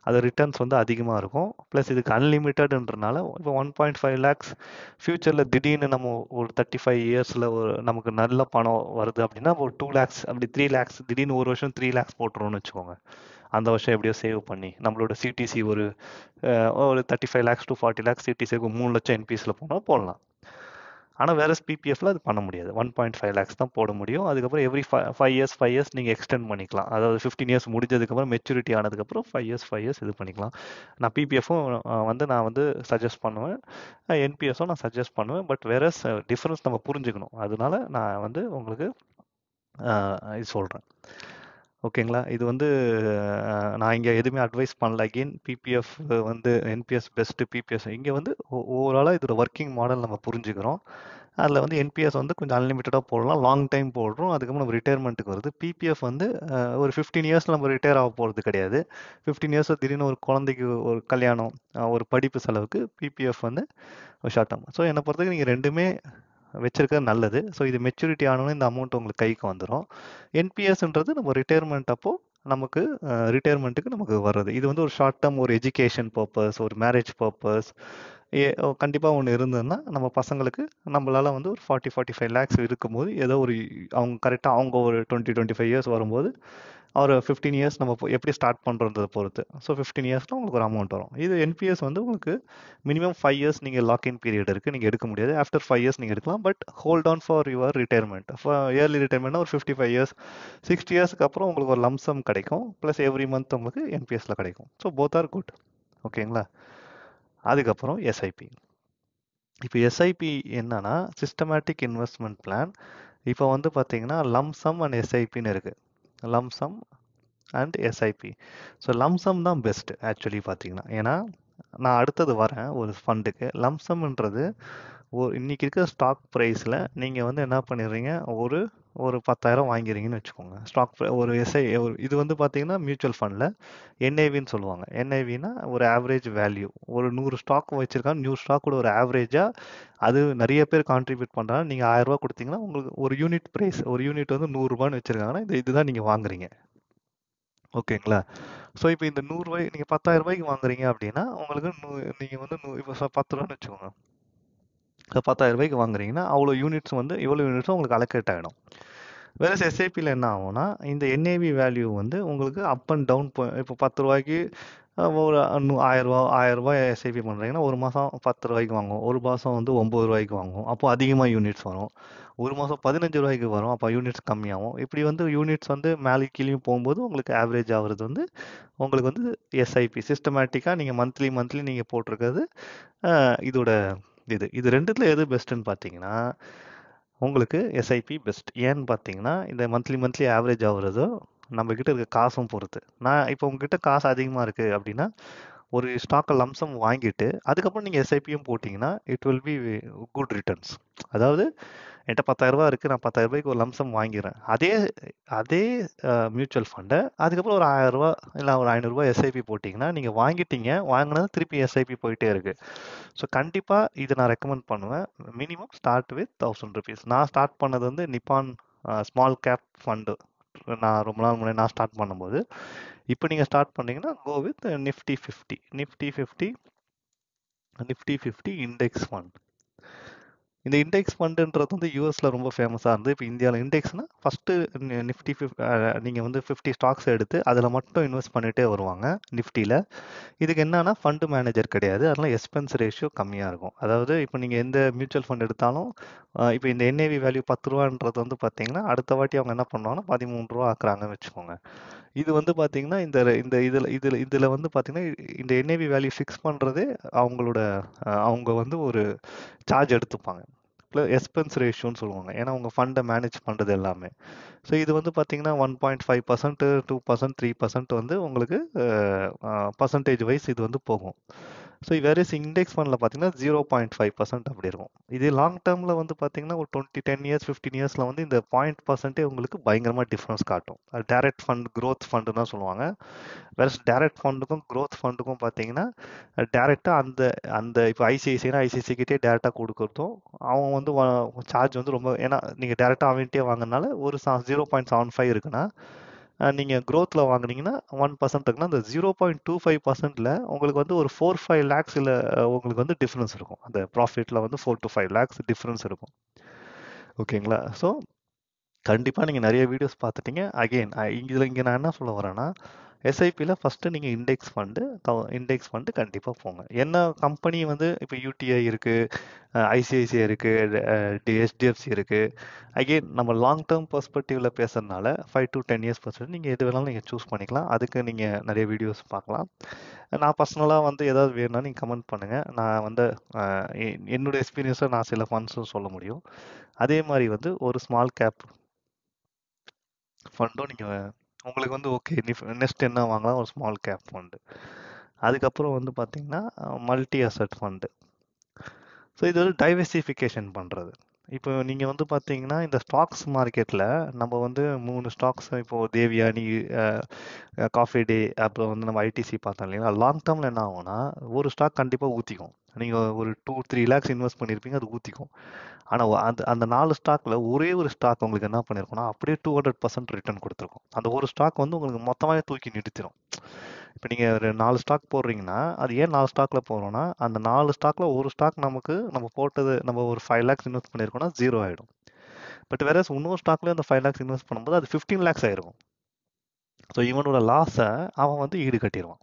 அது ரிட்டர்ன்ஸ் வந்து அதிகமாக இருக்கும். ப்ளஸ் இதுக்கு அன்லிமிட்டட்ன்றனால இப்போ 1.5 லேக்ஸ் ஃப்யூச்சரில் திடீர்னு நம்ம ஒரு 35 இயர்ஸில் நமக்கு நல்ல பணம் வருது அப்படின்னா ஒரு 2 லேக்ஸ் அப்படி 3 லேக்ஸ் திடீர்னு ஒரு வருஷம் 3 லேக்ஸ் போட்டுருவோம்னு வச்சுக்கோங்க. அந்த வருஷம் எப்படியோ சேவ் பண்ணி நம்மளோட சிடிசி ஒரு 35 லேக்ஸ் டு 40 லேக்ஸ் சிடிசிக்கு 3 லட்சம் என்பிஎஸ்ல போனால் போடலாம். ஆனால் வேற பிபிஎஃப்ல அது பண்ண முடியாது. 1.5 லேக்ஸ் தான் போட முடியும். அதுக்கப்புறம் எவ்ரி 5 இயர்ஸ் நீங்கள் எக்ஸ்டெண்ட் பண்ணிக்கலாம். அதாவது 15 இயர்ஸ் முடிஞ்சதுக்கப்புறம் மெச்சூரிட்டி ஆனதுக்கப்புறம் 5 இயர்ஸ் இது பண்ணிக்கலாம். நான் பிபிஎஃப்பும் வந்து நான் வந்து சஜஸ்ட் பண்ணுவேன். என்பிஎஸும் நான் சஜஸ்ட் பண்ணுவேன். பட் வேற டிஃப்ரென்ஸ் நம்ம புரிஞ்சுக்கணும். அதனால நான் வந்து உங்களுக்கு இது சொல்கிறேன். ஓகேங்களா? இது வந்து நான் இங்கே எதுவுமே அட்வைஸ் பண்ணல. அகெயின் பிபிஎஃப் வந்து என்பிஎஸ் பெஸ்ட்டு பிபிஎஸ் இங்கே வந்து ஓவராலாக இதோட ஒர்க்கிங் மாடல் நம்ம புரிஞ்சுக்கிறோம். அதில் வந்து என்பிஎஸ் வந்து கொஞ்சம் அன்லிமிட்டடாக போடலாம். லாங் டைம் போடுறோம். அதுக்கப்புறம் நம்ம ரிட்டையர்மெண்ட்டுக்கு வருது. பிபிஎஃப் வந்து ஒரு 15 இயர்ஸில் நம்ம ரிட்டையர் ஆக போகிறது கிடையாது. 15 இயர்ஸில் திடீர்னு ஒரு குழந்தைக்கு ஒரு கல்யாணம் ஒரு படிப்பு செலவுக்கு பிபிஎஃப் வந்து ஷார்ட் டேர்ம். ஸோ என்னை பொறுத்தவரைக்கும் நீங்கள் ரெண்டுமே வச்சிருக்கிறது நல்லது. ஸோ இது மெச்சூரிட்டி ஆனோன்னு இந்த அமௌண்ட் உங்களுக்கு கைக்கு வந்துடும். என்பிஎஸ்ன்றது நம்ம ரிட்டையர்மெண்ட் அப்போ நமக்கு ரிட்டையர்மெண்ட்டுக்கு நமக்கு வர்றது. இது வந்து ஒரு ஷார்ட் டேர்ம் ஒரு எஜுகேஷன் பர்ப்பஸ், ஒரு மேரேஜ் பர்ப்பஸ் கண்டிப்பாக ஒன்று இருந்ததுன்னா நம்ம பசங்களுக்கு நம்மளால வந்து ஒரு 40-45 லேக்ஸ் இருக்கும்போது ஏதோ ஒரு அவங்க கரெக்டாக அவங்க ஒரு 20-25 இயர்ஸ் வரும்போது ஒரு 15 இயர்ஸ் நம்ம எப்படி ஸ்டார்ட் பண்ணுறதை பொறுத்து. ஸோ 15 இயர்ஸில் உங்களுக்கு ஒரு அமௌண்ட் வரும். இது என்பிஎஸ் வந்து உங்களுக்கு மினிமம் 5 இயர்ஸ் நீங்கள் லாக்இன் பீரியட் இருக்குது, நீங்கள் எடுக்க முடியாது. ஆஃப்டர் 5 இயர்ஸ் நீங்கள் எடுக்கலாம். But hold on for your retirement. Early ரிட்டையர்மெண்ட்னா ஒரு 55 இயர்ஸ், 60 இயர்ஸ்க்கு அப்புறம் உங்களுக்கு ஒரு லம்சம் கிடைக்கும். ப்ளஸ் எவ்ரி மந்த் உங்களுக்கு என்பிஎஸ்ல கிடைக்கும். So both are good. ஓகேங்களா? அதுக்கப்புறம் எஸ்ஐபி. இப்போ எஸ்ஐபி என்னன்னா சிஸ்டமேட்டிக் இன்வெஸ்ட்மெண்ட் பிளான். இப்போ வந்து பார்த்தீங்கன்னா லம்சம் அண்ட் எஸ்ஐபின்னு இருக்குது. Lump sum and SIP. So lump sum தான் பெஸ்ட் ஆக்சுவலி பார்த்தீங்கன்னா. ஏன்னா நான் அடுத்தது வரேன் ஒரு ஃபண்டுக்கு. லம்சம்ன்றது இன்னைக்கு இருக்கிற ஸ்டாக் ப்ரைஸில் நீங்கள் வந்து என்ன பண்ணிடுறீங்க, ஒரு ஒரு 10,000 வாங்கிறீங்கன்னு வச்சுக்கோங்க. ஸ்டாக் ஒரு இது வந்து பார்த்தீங்கன்னா மியூச்சுவல் ஃபண்டில் என்ஐவின்னு சொல்லுவாங்க. என்ஐவினா ஒரு ஆவரேஜ் வேல்யூ. ஒரு 100 ஸ்டாக் வச்சுருக்காங்க, 100 ஸ்டாக்கோட ஒரு ஆவரேஜாக அது நிறைய பேர் கான்ட்ரிபியூட் பண்ணுறாங்க. நீங்கள் 1000 ரூபா கொடுத்தீங்கன்னா உங்களுக்கு ஒரு யூனிட் ப்ரைஸ், ஒரு யூனிட் வந்து 100 ரூபான்னு வச்சுருக்காங்கன்னா இதுதான் நீங்கள் வாங்குறீங்க. ஓகேங்களா? ஸோ இப்போ இந்த 100 ரூபாய் நீங்கள் 10,000 ரூபாய்க்கு வாங்குறீங்க அப்படின்னா உங்களுக்கு நீங்கள் வந்து இப்போ 10 ரூபான்னு வச்சுக்கோங்க. 10,000 ரூபாய்க்கு வாங்குறீங்கன்னா அவ்வளோ யூனிட்ஸ் வந்து இவ்வளோ யூனிட்ஸும் உங்களுக்கு அலோகேட் ஆகிடும். வேற எஸ்ஐபியில் என்ன ஆகும்னா இந்த என்ஏவி வேல்யூ வந்து உங்களுக்கு அப் அண்ட் டவுன். இப்போ 10 ரூபாய்க்கு ஒரு 1000 ரூபாய் எஸ்ஐபி பண்ணுறீங்கன்னா ஒரு மாதம் 10 ரூபாய்க்கு வாங்குவோம், ஒரு மாதம் வந்து 9 ரூபாய்க்கு வாங்குவோம். அப்போ அதிகமாக யூனிட்ஸ் வரும். ஒரு மாதம் 15 ரூபாய்க்கு வரும், அப்போ யூனிட்ஸ் கம்மியாகும். இப்படி வந்து யூனிட்ஸ் வந்து மேலே கீழேயும் போகும்போது உங்களுக்கு ஆவரேஜ் ஆகுறது வந்து உங்களுக்கு வந்து எஸ்ஐபி சிஸ்டமேட்டிக்காக நீங்கள் மந்த்லி நீங்கள் போட்டிருக்கிறது. இதோட இது ரெண்டுத்துல எது பெஸ்ட்டுன்னு பார்த்தீங்கன்னா உங்களுக்கு எஸ்ஐபி பெஸ்ட். ஏன்னு பார்த்தீங்கன்னா இந்த மந்த்லி ஆவரேஜ் ஆகுறதோ நம்ம கிட்ட இருக்க காசும் பொறுத்து. நான் இப்போ உங்ககிட்ட காசு அதிகமாக இருக்குது அப்படின்னா ஒரு ஸ்டாக்கை லம்சம் வாங்கிட்டு அதுக்கப்புறம் நீங்கள் எஸ்ஐபியும் போட்டிங்கன்னா it will be good returns. அதாவது என்கிட்ட 10,000 ரூபா இருக்குது, நான் 10,000 ரூபாய்க்கு ஒரு லம்சம் வாங்கிறேன். அதே அதே மியூச்சுவல் ஃபண்டை அதுக்கப்புறம் ஒரு 1000 ரூபா இல்லை ஒரு 500 ரூபாய் எஸ்ஐபி போட்டிங்கன்னா நீங்கள் வாங்கினது திருப்பி எஸ்ஐபி போயிட்டே இருக்குது. ஸோ கண்டிப்பாக இதை நான் ரெக்கமெண்ட் பண்ணுவேன். Minimum start with 1000 rupees. நான் ஸ்டார்ட் பண்ணது வந்து நிப்பான் ஸ்மால் கேப் ஃபண்டு. நான் ரொம்ப நாள் முன்னாடி நான் ஸ்டார்ட் பண்ணும்போது. இப்போ நீங்கள் ஸ்டார்ட் பண்ணீங்கன்னா go with Nifty 50. Nifty 50 index fund. இந்த இண்டெக்ஸ் ஃபண்டுன்றது வந்து யூஎஸ்ல ரொம்ப ஃபேமஸாக இருந்து இப்போ இந்தியாவில் இண்டெக்ஸ்னா ஃபஸ்ட்டு நிஃப்டி நீங்கள் வந்து 50 ஸ்டாக்ஸ் எடுத்து அதில் மட்டும் இன்வெஸ்ட் பண்ணிகிட்டே வருவாங்க நிஃப்டியில். இதுக்கு என்னன்னா ஃபண்டு மேனேஜர் கிடையாது, அதெல்லாம் எக்ஸ்பென்ஸ் ரேஷியோ கம்மியாக இருக்கும். அதாவது இப்போ நீங்கள் எந்த மியூச்சுவல் ஃபண்ட் எடுத்தாலும் இப்போ இந்த என்ஏவி வேல்யூ 10 ரூபான்றது வந்து பார்த்தீங்கன்னா அடுத்த வாட்டி அவங்க என்ன பண்ணுவாங்கன்னா 13 ரூபா ஆக்குறாங்கன்னு வச்சுக்கோங்க. இது வந்து பார்த்தீங்கன்னா இந்த இந்த இதில் வந்து பார்த்தீங்கன்னா இந்த என்ஏவி வேல்யூ ஃபிக்ஸ் பண்ணுறதே அவங்க வந்து ஒரு சார்ஜ் எடுத்துப்பாங்க. ப்ளஸ் எக்ஸ்பென்ஸ் ரேஷியோன்னு சொல்லுவாங்க. ஏன்னா உங்கள் ஃபண்டை மேனேஜ் பண்ணுறது எல்லாமே. ஸோ இது வந்து பார்த்தீங்கன்னா 1.5%, 2%, 3% வந்து உங்களுக்கு பர்சன்டேஜ் வைஸ் இது வந்து போகும். ஸோ வேறு இண்டெக்ஸ் ஃபண்டில் பார்த்தீங்கன்னா 0.5% அப்படி இருக்கும். இது லாங் டேர்மில் வந்து பார்த்தீங்கன்னா ஒரு 10 இயர்ஸ் 15 இயர்ஸில் வந்து இந்த 0.% உங்களுக்கு பயங்கரமாக டிஃப்ரென்ஸ் காட்டும். அது டைரக்ட் ஃபண்ட் க்ரோத் ஃபண்டு தான் சொல்லுவாங்க. வேறு டைரக்ட் ஃபண்டுக்கும் க்ரோத் ஃபண்டுக்கும் பார்த்தீங்கன்னா டேரெக்டாக அந்த அந்த இப்போ ஐசிஐசிக்கிட்டே டேரெக்டாக கொடுக்குறதும் அவங்க வந்து சார்ஜ் வந்து ரொம்ப, ஏன்னா நீங்கள் டேரெக்டாக அவன்கிட்டே வாங்கினால ஒரு 0.75 இருக்குன்னா நீங்கள் க்ரோத்தில் வாங்கினீங்கன்னா 1% இருக்குன்னா அந்த 0.25%ல் உங்களுக்கு வந்து ஒரு 4-5 லேக்ஸ் இல்லை உங்களுக்கு வந்து டிஃப்ரென்ஸ் இருக்கும். அந்த ப்ராஃபிட்டில் வந்து 4 to 5 lakhs டிஃப்ரென்ஸ் இருக்கும். ஓகேங்களா? ஸோ கண்டிப்பாக நீங்கள் நிறைய வீடியோஸ் பார்த்துட்டீங்க. அகெயின் இங்கே நான் என்ன சொல்ல வரேன்னா எஸ்ஐபியில் ஃபஸ்ட்டு நீங்கள் இண்டெக்ஸ் ஃபண்டு கண்டிப்பாக போங்க. என்ன கம்பெனி வந்து இப்போ யூடிஐ இருக்குது, ஐசிஐசிஐ இருக்குது, HDFC இருக்குது. அகெயின் நம்ம லாங் டேர்ம் பெர்ஸ்பெக்டிவில் பேசுறதுனால 5 to 10 இயர்ஸ் பெர்ஸ்பெக்டிவ் நீங்கள் எது வேணாலும் நீங்கள் சூஸ் பண்ணிக்கலாம். அதுக்கு நீங்கள் நிறைய வீடியோஸ் பார்க்கலாம். நான் பர்சனலாக வந்து ஏதாவது வேணும்னா நீங்கள் கமெண்ட் பண்ணுங்கள். நான் வந்து என்னோட எக்ஸ்பீரியன்ஸை நான் சில ஃபண்ட்ஸும் சொல்ல முடியும். அதே மாதிரி வந்து ஒரு ஸ்மால் கேப் ஃபண்டும் நீங்கள் உங்களுக்கு வந்து ஓகே நெக்ஸ்ட் என்ன வாங்கலாம், ஒரு ஸ்மால் கேப் ஃபண்டு. அதுக்கப்புறம் வந்து பார்த்தீங்கன்னா மல்டி அசட் ஃபண்டு. ஸோ இது ஒரு டைவர்சிஃபிகேஷன் பண்ணுறது. இப்போ நீங்கள் வந்து பார்த்தீங்கன்னா இந்த ஸ்டாக்ஸ் மார்க்கெட்டில் நம்ம வந்து 3 ஸ்டாக்ஸ் இப்போது தேவியானி, காஃபி டே, அப்புறம் வந்து நம்ம ஐடிசி பார்த்தோம் இல்லைங்களா. லாங் டேர்மில் என்ன ஆகும்னா ஒரு ஸ்டாக் கண்டிப்பாக ஊற்றிக்கும். நீங்கள் ஒரு 2-3 லேக்ஸ் இன்வெஸ்ட் பண்ணியிருப்பீங்க, அது ஊற்றிக்கும். ஆனால் அந்த 4 ஸ்டாக்ல ஒரே ஒரு ஸ்டாக் உங்களுக்கு என்ன பண்ணியிருக்கோம்னா அப்படியே 200% ரிட்டர்ன் கொடுத்துருக்கும். அந்த ஒரு ஸ்டாக் வந்து உங்களுக்கு மொத்தமாகவே தூக்கி நிறுத்திடும். இப்போ நீங்கள் ஒரு 4 ஸ்டாக் போடுறீங்கன்னா, அது ஏன் 4 ஸ்டாக்ல போடுறோம்னா, அந்த 4 ஸ்டாக்ல ஒரு ஸ்டாக் நம்ம போட்டது நம்ம ஒரு 5 லேக்ஸ் இன்வெஸ்ட் பண்ணியிருக்கோம்னா 0 ஆகிடும். பட் வேற இன்னொரு ஸ்டாக்லேயே அந்த 5 லேக்ஸ் இன்வெஸ்ட் பண்ணும்போது அது 15 லேக்ஸ் ஆயிருக்கும். ஸோ இவனோட லாஸை அவன் வந்து ஈடு கட்டிடுவான்.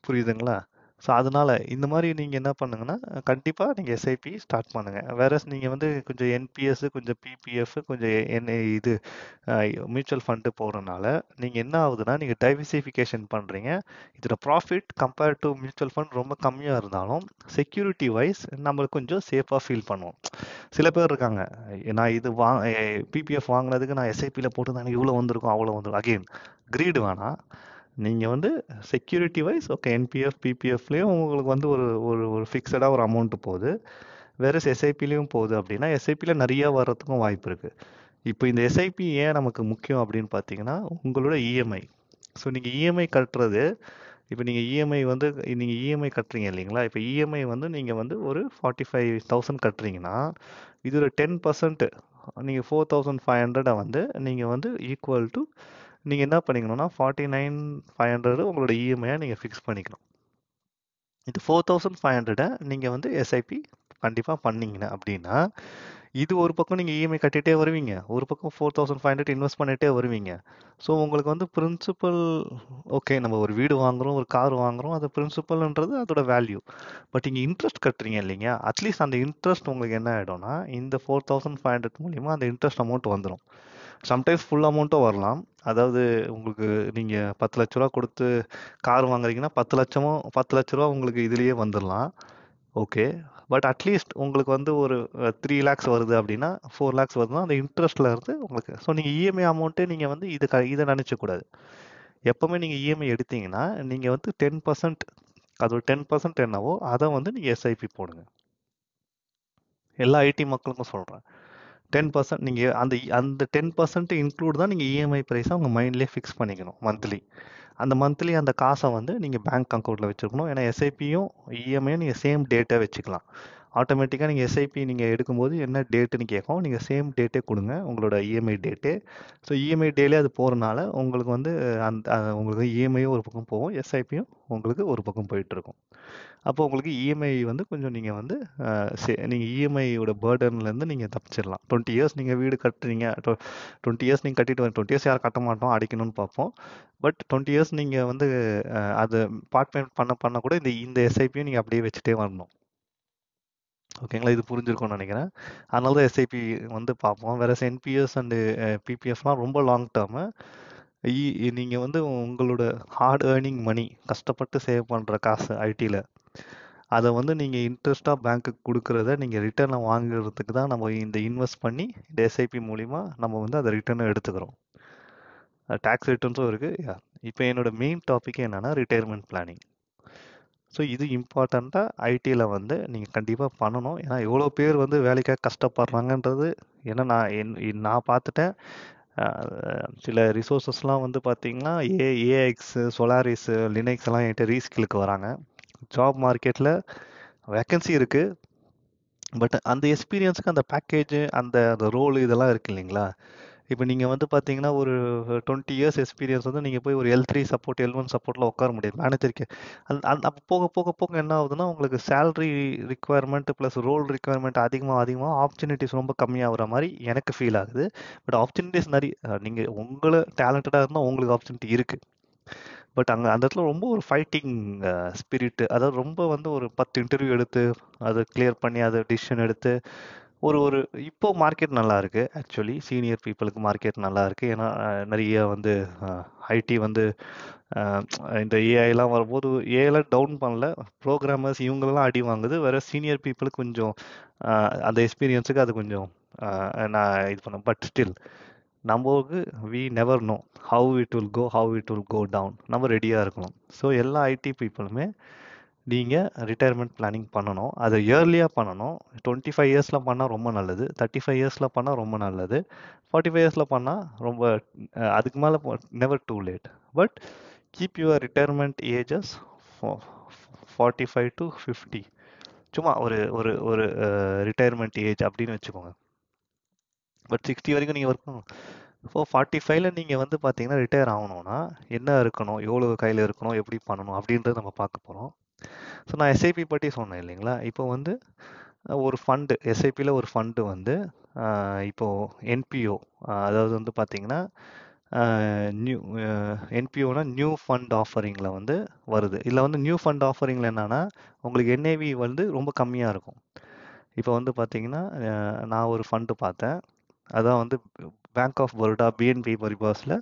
புரியுதுங்களா? ஸோ அதனால இந்த மாதிரி நீங்கள் என்ன பண்ணுங்கன்னா, கண்டிப்பாக நீங்கள் எஸ்ஐபி ஸ்டார்ட் பண்ணுங்கள். வேற நீங்கள் வந்து கொஞ்சம் என்பிஎஸ், கொஞ்சம் பிபிஎஃப், கொஞ்சம் இது மியூச்சுவல் ஃபண்டு போடுறதுனால நீங்கள் என்ன ஆகுதுன்னா, நீங்கள் டைவர்சிஃபிகேஷன் பண்ணுறீங்க. இதில் profit compared to mutual fund ரொம்ப கம்மியாக இருந்தாலும் செக்யூரிட்டி வைஸ் நம்மளுக்கு கொஞ்சம் சேஃபாக ஃபீல் பண்ணுவோம். சில பேர் இருக்காங்க, நான் இது பிபிஎஃப் வாங்கினதுக்கு நான் எஸ்ஐபியில் போட்டு எனக்கு இவ்வளோ வந்திருக்கும் அவ்வளோ வந்திருக்கும். அகெயின் கிரீடு வேணாம். நீங்கள் வந்து செக்யூரிட்டி வைஸ் ஓகே என்பிஎஃப் பிபிஎஃப்லேயும் உங்களுக்கு வந்து ஒரு ஒரு ஒரு ஃபிக்ஸடாக ஒரு அமௌண்ட்டு போகுது. வேறு எஸ்ஐபிலையும் போகுது அப்படின்னா எஸ்ஐபியில் நிறையா வர்றதுக்கும் வாய்ப்பு இருக்குது. இப்போ இந்த எஸ்ஐபி ஏன் நமக்கு முக்கியம் அப்படின்னு பார்த்தீங்கன்னா, உங்களோட இஎம்ஐ. ஸோ நீங்கள் இஎம்ஐ கட்டுறது, இப்போ நீங்கள் இஎம்ஐ வந்து நீங்கள் இஎம்ஐ கட்டுறீங்க இல்லைங்களா? இப்போ இஎம்ஐ வந்து நீங்கள் வந்து ஒரு 45,000 கட்டுறீங்கன்னா, இதில் 10% நீங்கள் 4,500 வந்து நீங்கள் வந்து ஈக்குவல் டு நீங்கள் என்ன பண்ணிக்கணும்னா 49,500 உங்களோட இஎம்ஐயை நீங்கள் ஃபிக்ஸ் பண்ணிக்கணும். இது 4,500 நீங்கள் வந்து எஸ்ஐபி கண்டிப்பாக பண்ணீங்க அப்படின்னா, இது ஒரு பக்கம் நீங்கள் இஎம்ஐ கட்டிகிட்டே வருவீங்க, ஒரு பக்கம் 4,500 இன்வெஸ்ட் பண்ணிகிட்டே வருவீங்க. ஸோ உங்களுக்கு வந்து பிரின்சிபல் ஓகே, நம்ம ஒரு வீடு வாங்குகிறோம், ஒரு கார் வாங்குகிறோம், அது பிரின்சிபல்ன்றது அதோட வேல்யூ. பட் இங்கே இன்ட்ரெஸ்ட் கட்டுறீங்க இல்லைங்க, அட்லீஸ்ட் அந்த இன்ட்ரெஸ்ட் உங்களுக்கு என்ன ஆகிடும்னா, இந்த 4,500 மூலிமா அந்த இன்ட்ரெஸ்ட் அமௌண்ட் வந்துடும். சம்டைம்ஸ் ஃபுல் அமௌண்ட்டும் வரலாம். அதாவது உங்களுக்கு நீங்கள் 10 லட்ச ரூபா கொடுத்து கார் வாங்குறீங்கன்னா 10 லட்ச ரூபா உங்களுக்கு இதுலேயே வந்துடலாம். ஓகே, பட் அட்லீஸ்ட் உங்களுக்கு வந்து ஒரு 3 லேக்ஸ் வருது அப்படின்னா 4 லேக்ஸ் வருதுன்னா அந்த இன்ட்ரெஸ்ட்டில் இருந்து உங்களுக்கு. ஸோ நீங்கள் இஎம்ஐ அமௌண்ட்டே நீங்கள் வந்து இதை நினச்சக்கூடாது. எப்போவுமே நீங்கள் இஎம்ஐ எடுத்தீங்கன்னா நீங்கள் வந்து 10%, அது ஒரு 10% என்னவோ அதை வந்து நீங்கள் எஸ்ஐபி போடுங்க. எல்லா ஐடி மக்களுக்கும் சொல்கிறேன், 10% நீங்கள் அந்த 10% இன்க்ளூட் தான் நீங்கள் இஎம்ஐ ப்ரைஸை உங்கள் மைண்ட்லேயே ஃபிக்ஸ் பண்ணிக்கணும் மந்த்லி. அந்த மந்த்லி அந்த காசை வந்து நீங்கள் பேங்க் அக்கௌண்ட்டில் வச்சுருக்கணும். ஏன்னா எஸ்ஐபியும் இஎம்ஐயும் நீங்கள் சேம் டேட்டை வச்சுக்கலாம். ஆட்டோமேட்டிக்காக நீங்கள் எஸ்ஐபி நீங்கள் எடுக்கும்போது என்ன டேட்டுன்னு கேட்கும், நீங்கள் சேம் டேட்டே கொடுங்க, உங்களோட இஎம்ஐ டேட்டே. ஸோ இஎம்ஐ டேலே அது போகிறனால உங்களுக்கு வந்து உங்களுக்கு இஎம்ஐயும் ஒரு பக்கம் போகும், எஸ்ஐபியும் உங்களுக்கு ஒரு பக்கம் போயிட்டுருக்கும். அப்போ உங்களுக்கு இஎம்ஐ வந்து கொஞ்சம் நீங்கள் வந்து நீங்கள் இஎம்ஐயோட பேர்டன்லேருந்து நீங்கள் தப்பிச்சிடலாம். 20 இயர்ஸ் நீங்கள் வீடு கட்டுறீங்க, 20 இயர்ஸ் நீங்கள் கட்டிட்டு 20 இயர்ஸ் யாரும் கட்ட மாட்டோம், அடிக்கணும்னு பார்ப்போம். பட் 20 இயர்ஸ் நீங்கள் வந்து அதை பார்ட் பேமெண்ட் பண்ண கூட இந்த எஸ்ஐபியும் நீங்கள் அப்படியே வச்சுட்டே வரணும். ஓகேங்களா? இது புரிஞ்சிருக்கும்னு நினைக்கிறேன். அதனால தான் எஸ்ஐபி வந்து பார்ப்போம். வேற என்பிஎஸ் அண்டு பிபிஎஃப்லாம் ரொம்ப லாங் டேர்மு. நீங்கள் வந்து உங்களோட ஹார்ட் ஏர்னிங் மணி, கஷ்டப்பட்டு சேவ் பண்ணுற காசு ஐடியில், அதை வந்து நீங்கள் இன்ட்ரெஸ்ட்டாக பேங்க்குக்கு கொடுக்குறத நீங்கள் ரிட்டர்னை வாங்குறதுக்கு தான் நம்ம இந்த இன்வெஸ்ட் பண்ணி இந்த எஸ்ஐபி மூலிமா நம்ம வந்து அதை ரிட்டர்னை எடுத்துக்கிறோம். டேக்ஸ் ரிட்டர்ன்ஸும் இருக்குது. இப்போ என்னோட மெயின் டாபிக் என்னென்னா ரிட்டையர்மெண்ட் பிளானிங். ஸோ இது இம்பார்ட்டண்ட்டாக ஐடியில் வந்து நீங்கள் கண்டிப்பாக பண்ணணும். ஏன்னா எவ்வளோ பேர் வந்து வேலைக்காக கஷ்டப்படுறாங்கன்றது, ஏன்னா நான் பார்த்துட்டேன். சில ரிசோர்ஸஸ்லாம் வந்து பார்த்தீங்கன்னா ஏஐஎக்ஸு, சோலாரிஸு, லினக்ஸ் எல்லாம் என்கிட்ட ரீஸ்கிலுக்கு வராங்க. ஜாப் மார்க்கெட்டில் வேக்கன்சி இருக்குது, பட் அந்த எக்ஸ்பீரியன்ஸுக்கு அந்த பேக்கேஜு, அந்த ரோல் இதெல்லாம் இருக்குது இல்லைங்களா? இப்போ நீங்கள் வந்து பார்த்தீங்கன்னா ஒரு 20 இயர்ஸ் எக்ஸ்பீரியன்ஸ் வந்து நீங்கள் போய் ஒரு L3 சப்போர்ட், L1 சப்போர்ட்டில் உட்கார முடியாது மேனேஜருக்கு. அப்போ போக போக போக என்ன ஆகுதுன்னா, உங்களுக்கு salary requirement plus role requirement அதிகமாக ஆப்பர்ச்சுனிட்டிஸ் ரொம்ப கம்மியாகிற மாதிரி எனக்கு ஃபீல் ஆகுது. பட் ஆப்பர்ச்சுனிட்டிஸ் நிறைய, நீங்கள் உங்களை டேலண்டடாக இருந்தால் உங்களுக்கு ஆப்பர்ச்சுனிட்டி இருக்குது. பட் அந்த இடத்துல ரொம்ப ஒரு ஃபைட்டிங் ஸ்பிரிட், அதாவது ரொம்ப வந்து ஒரு 10 இன்டர்வியூ எடுத்து அதை கிளியர் பண்ணி அதை டிசிஷன் எடுத்து ஒரு இப்போ மார்க்கெட் நல்லா இருக்கு. ஆக்சுவலி சீனியர் பீப்புளுக்கு மார்க்கெட் நல்லா இருக்கு. ஏன்னா நிறைய வந்து ஐடி வந்து இந்த ஏஐலாம் வரும்போது ஏஐலாம் டவுன் பண்ணல, ப்ரோக்ராமர்ஸ் இவங்களெல்லாம் அடி வாங்குது. வேற சீனியர் பீப்புளுக்கு கொஞ்சம் அந்த எக்ஸ்பீரியன்ஸுக்கு அது கொஞ்சம் நான் இது பண்ணேன். பட் ஸ்டில் நமக்கு we never know how it will go down. நம்ம ரெடியாக இருக்கணும். ஸோ எல்லா ஐடி பீப்புளுமே நீங்கள் ரிட்டையர்மெண்ட் பிளானிங் பண்ணணும். அதை இயர்லியாக பண்ணணும். 25 இயர்ஸில் பண்ணால் ரொம்ப நல்லது, 35 இயர்ஸில் பண்ணால் ரொம்ப நல்லது, 45 இயர்ஸில் பண்ணால் ரொம்ப அதுக்கு மேலே never too late. But keep your retirement ages 45 to 50. சும்மா ஒரு ஒரு ஒரு ரிட்டையர்மெண்ட் ஏஜ் அப்படின்னு வச்சுக்கோங்க. பட் 60 வரைக்கும் நீங்கள் ஒர்க் பண்ணணும். ஸோ 45ல நீங்கள் வந்து பார்த்தீங்கன்னா ரிட்டையர் ஆகணும்னா என்ன இருக்கணும், எவ்வளோ கையில் இருக்கணும், எப்படி பண்ணணும் அப்படின்றத நம்ம பார்க்க போகிறோம். ஸோ நான் எஸ்ஐபி பற்றி சொன்னேன் இல்லைங்களா? இப்போ வந்து ஒரு ஃபண்டு, எஸ்ஐபியில் ஒரு ஃபண்டு வந்து இப்போ என்பிஓ, அதாவது வந்து பார்த்தீங்கன்னா நியூ என்பிஓனா நியூ ஃபண்ட் ஆஃபரிங்கில் வந்து வருது. இதில் வந்து நியூ ஃபண்ட் ஆஃபரிங்கில் என்னன்னா உங்களுக்கு என்ஏவி வந்து ரொம்ப கம்மியாக இருக்கும். இப்போ வந்து பார்த்தீங்கன்னா நான் ஒரு ஃபண்டு பார்த்தேன். அதான் வந்து பேங்க் ஆஃப் பரோடா பிஎன்பி பரிபாஸில்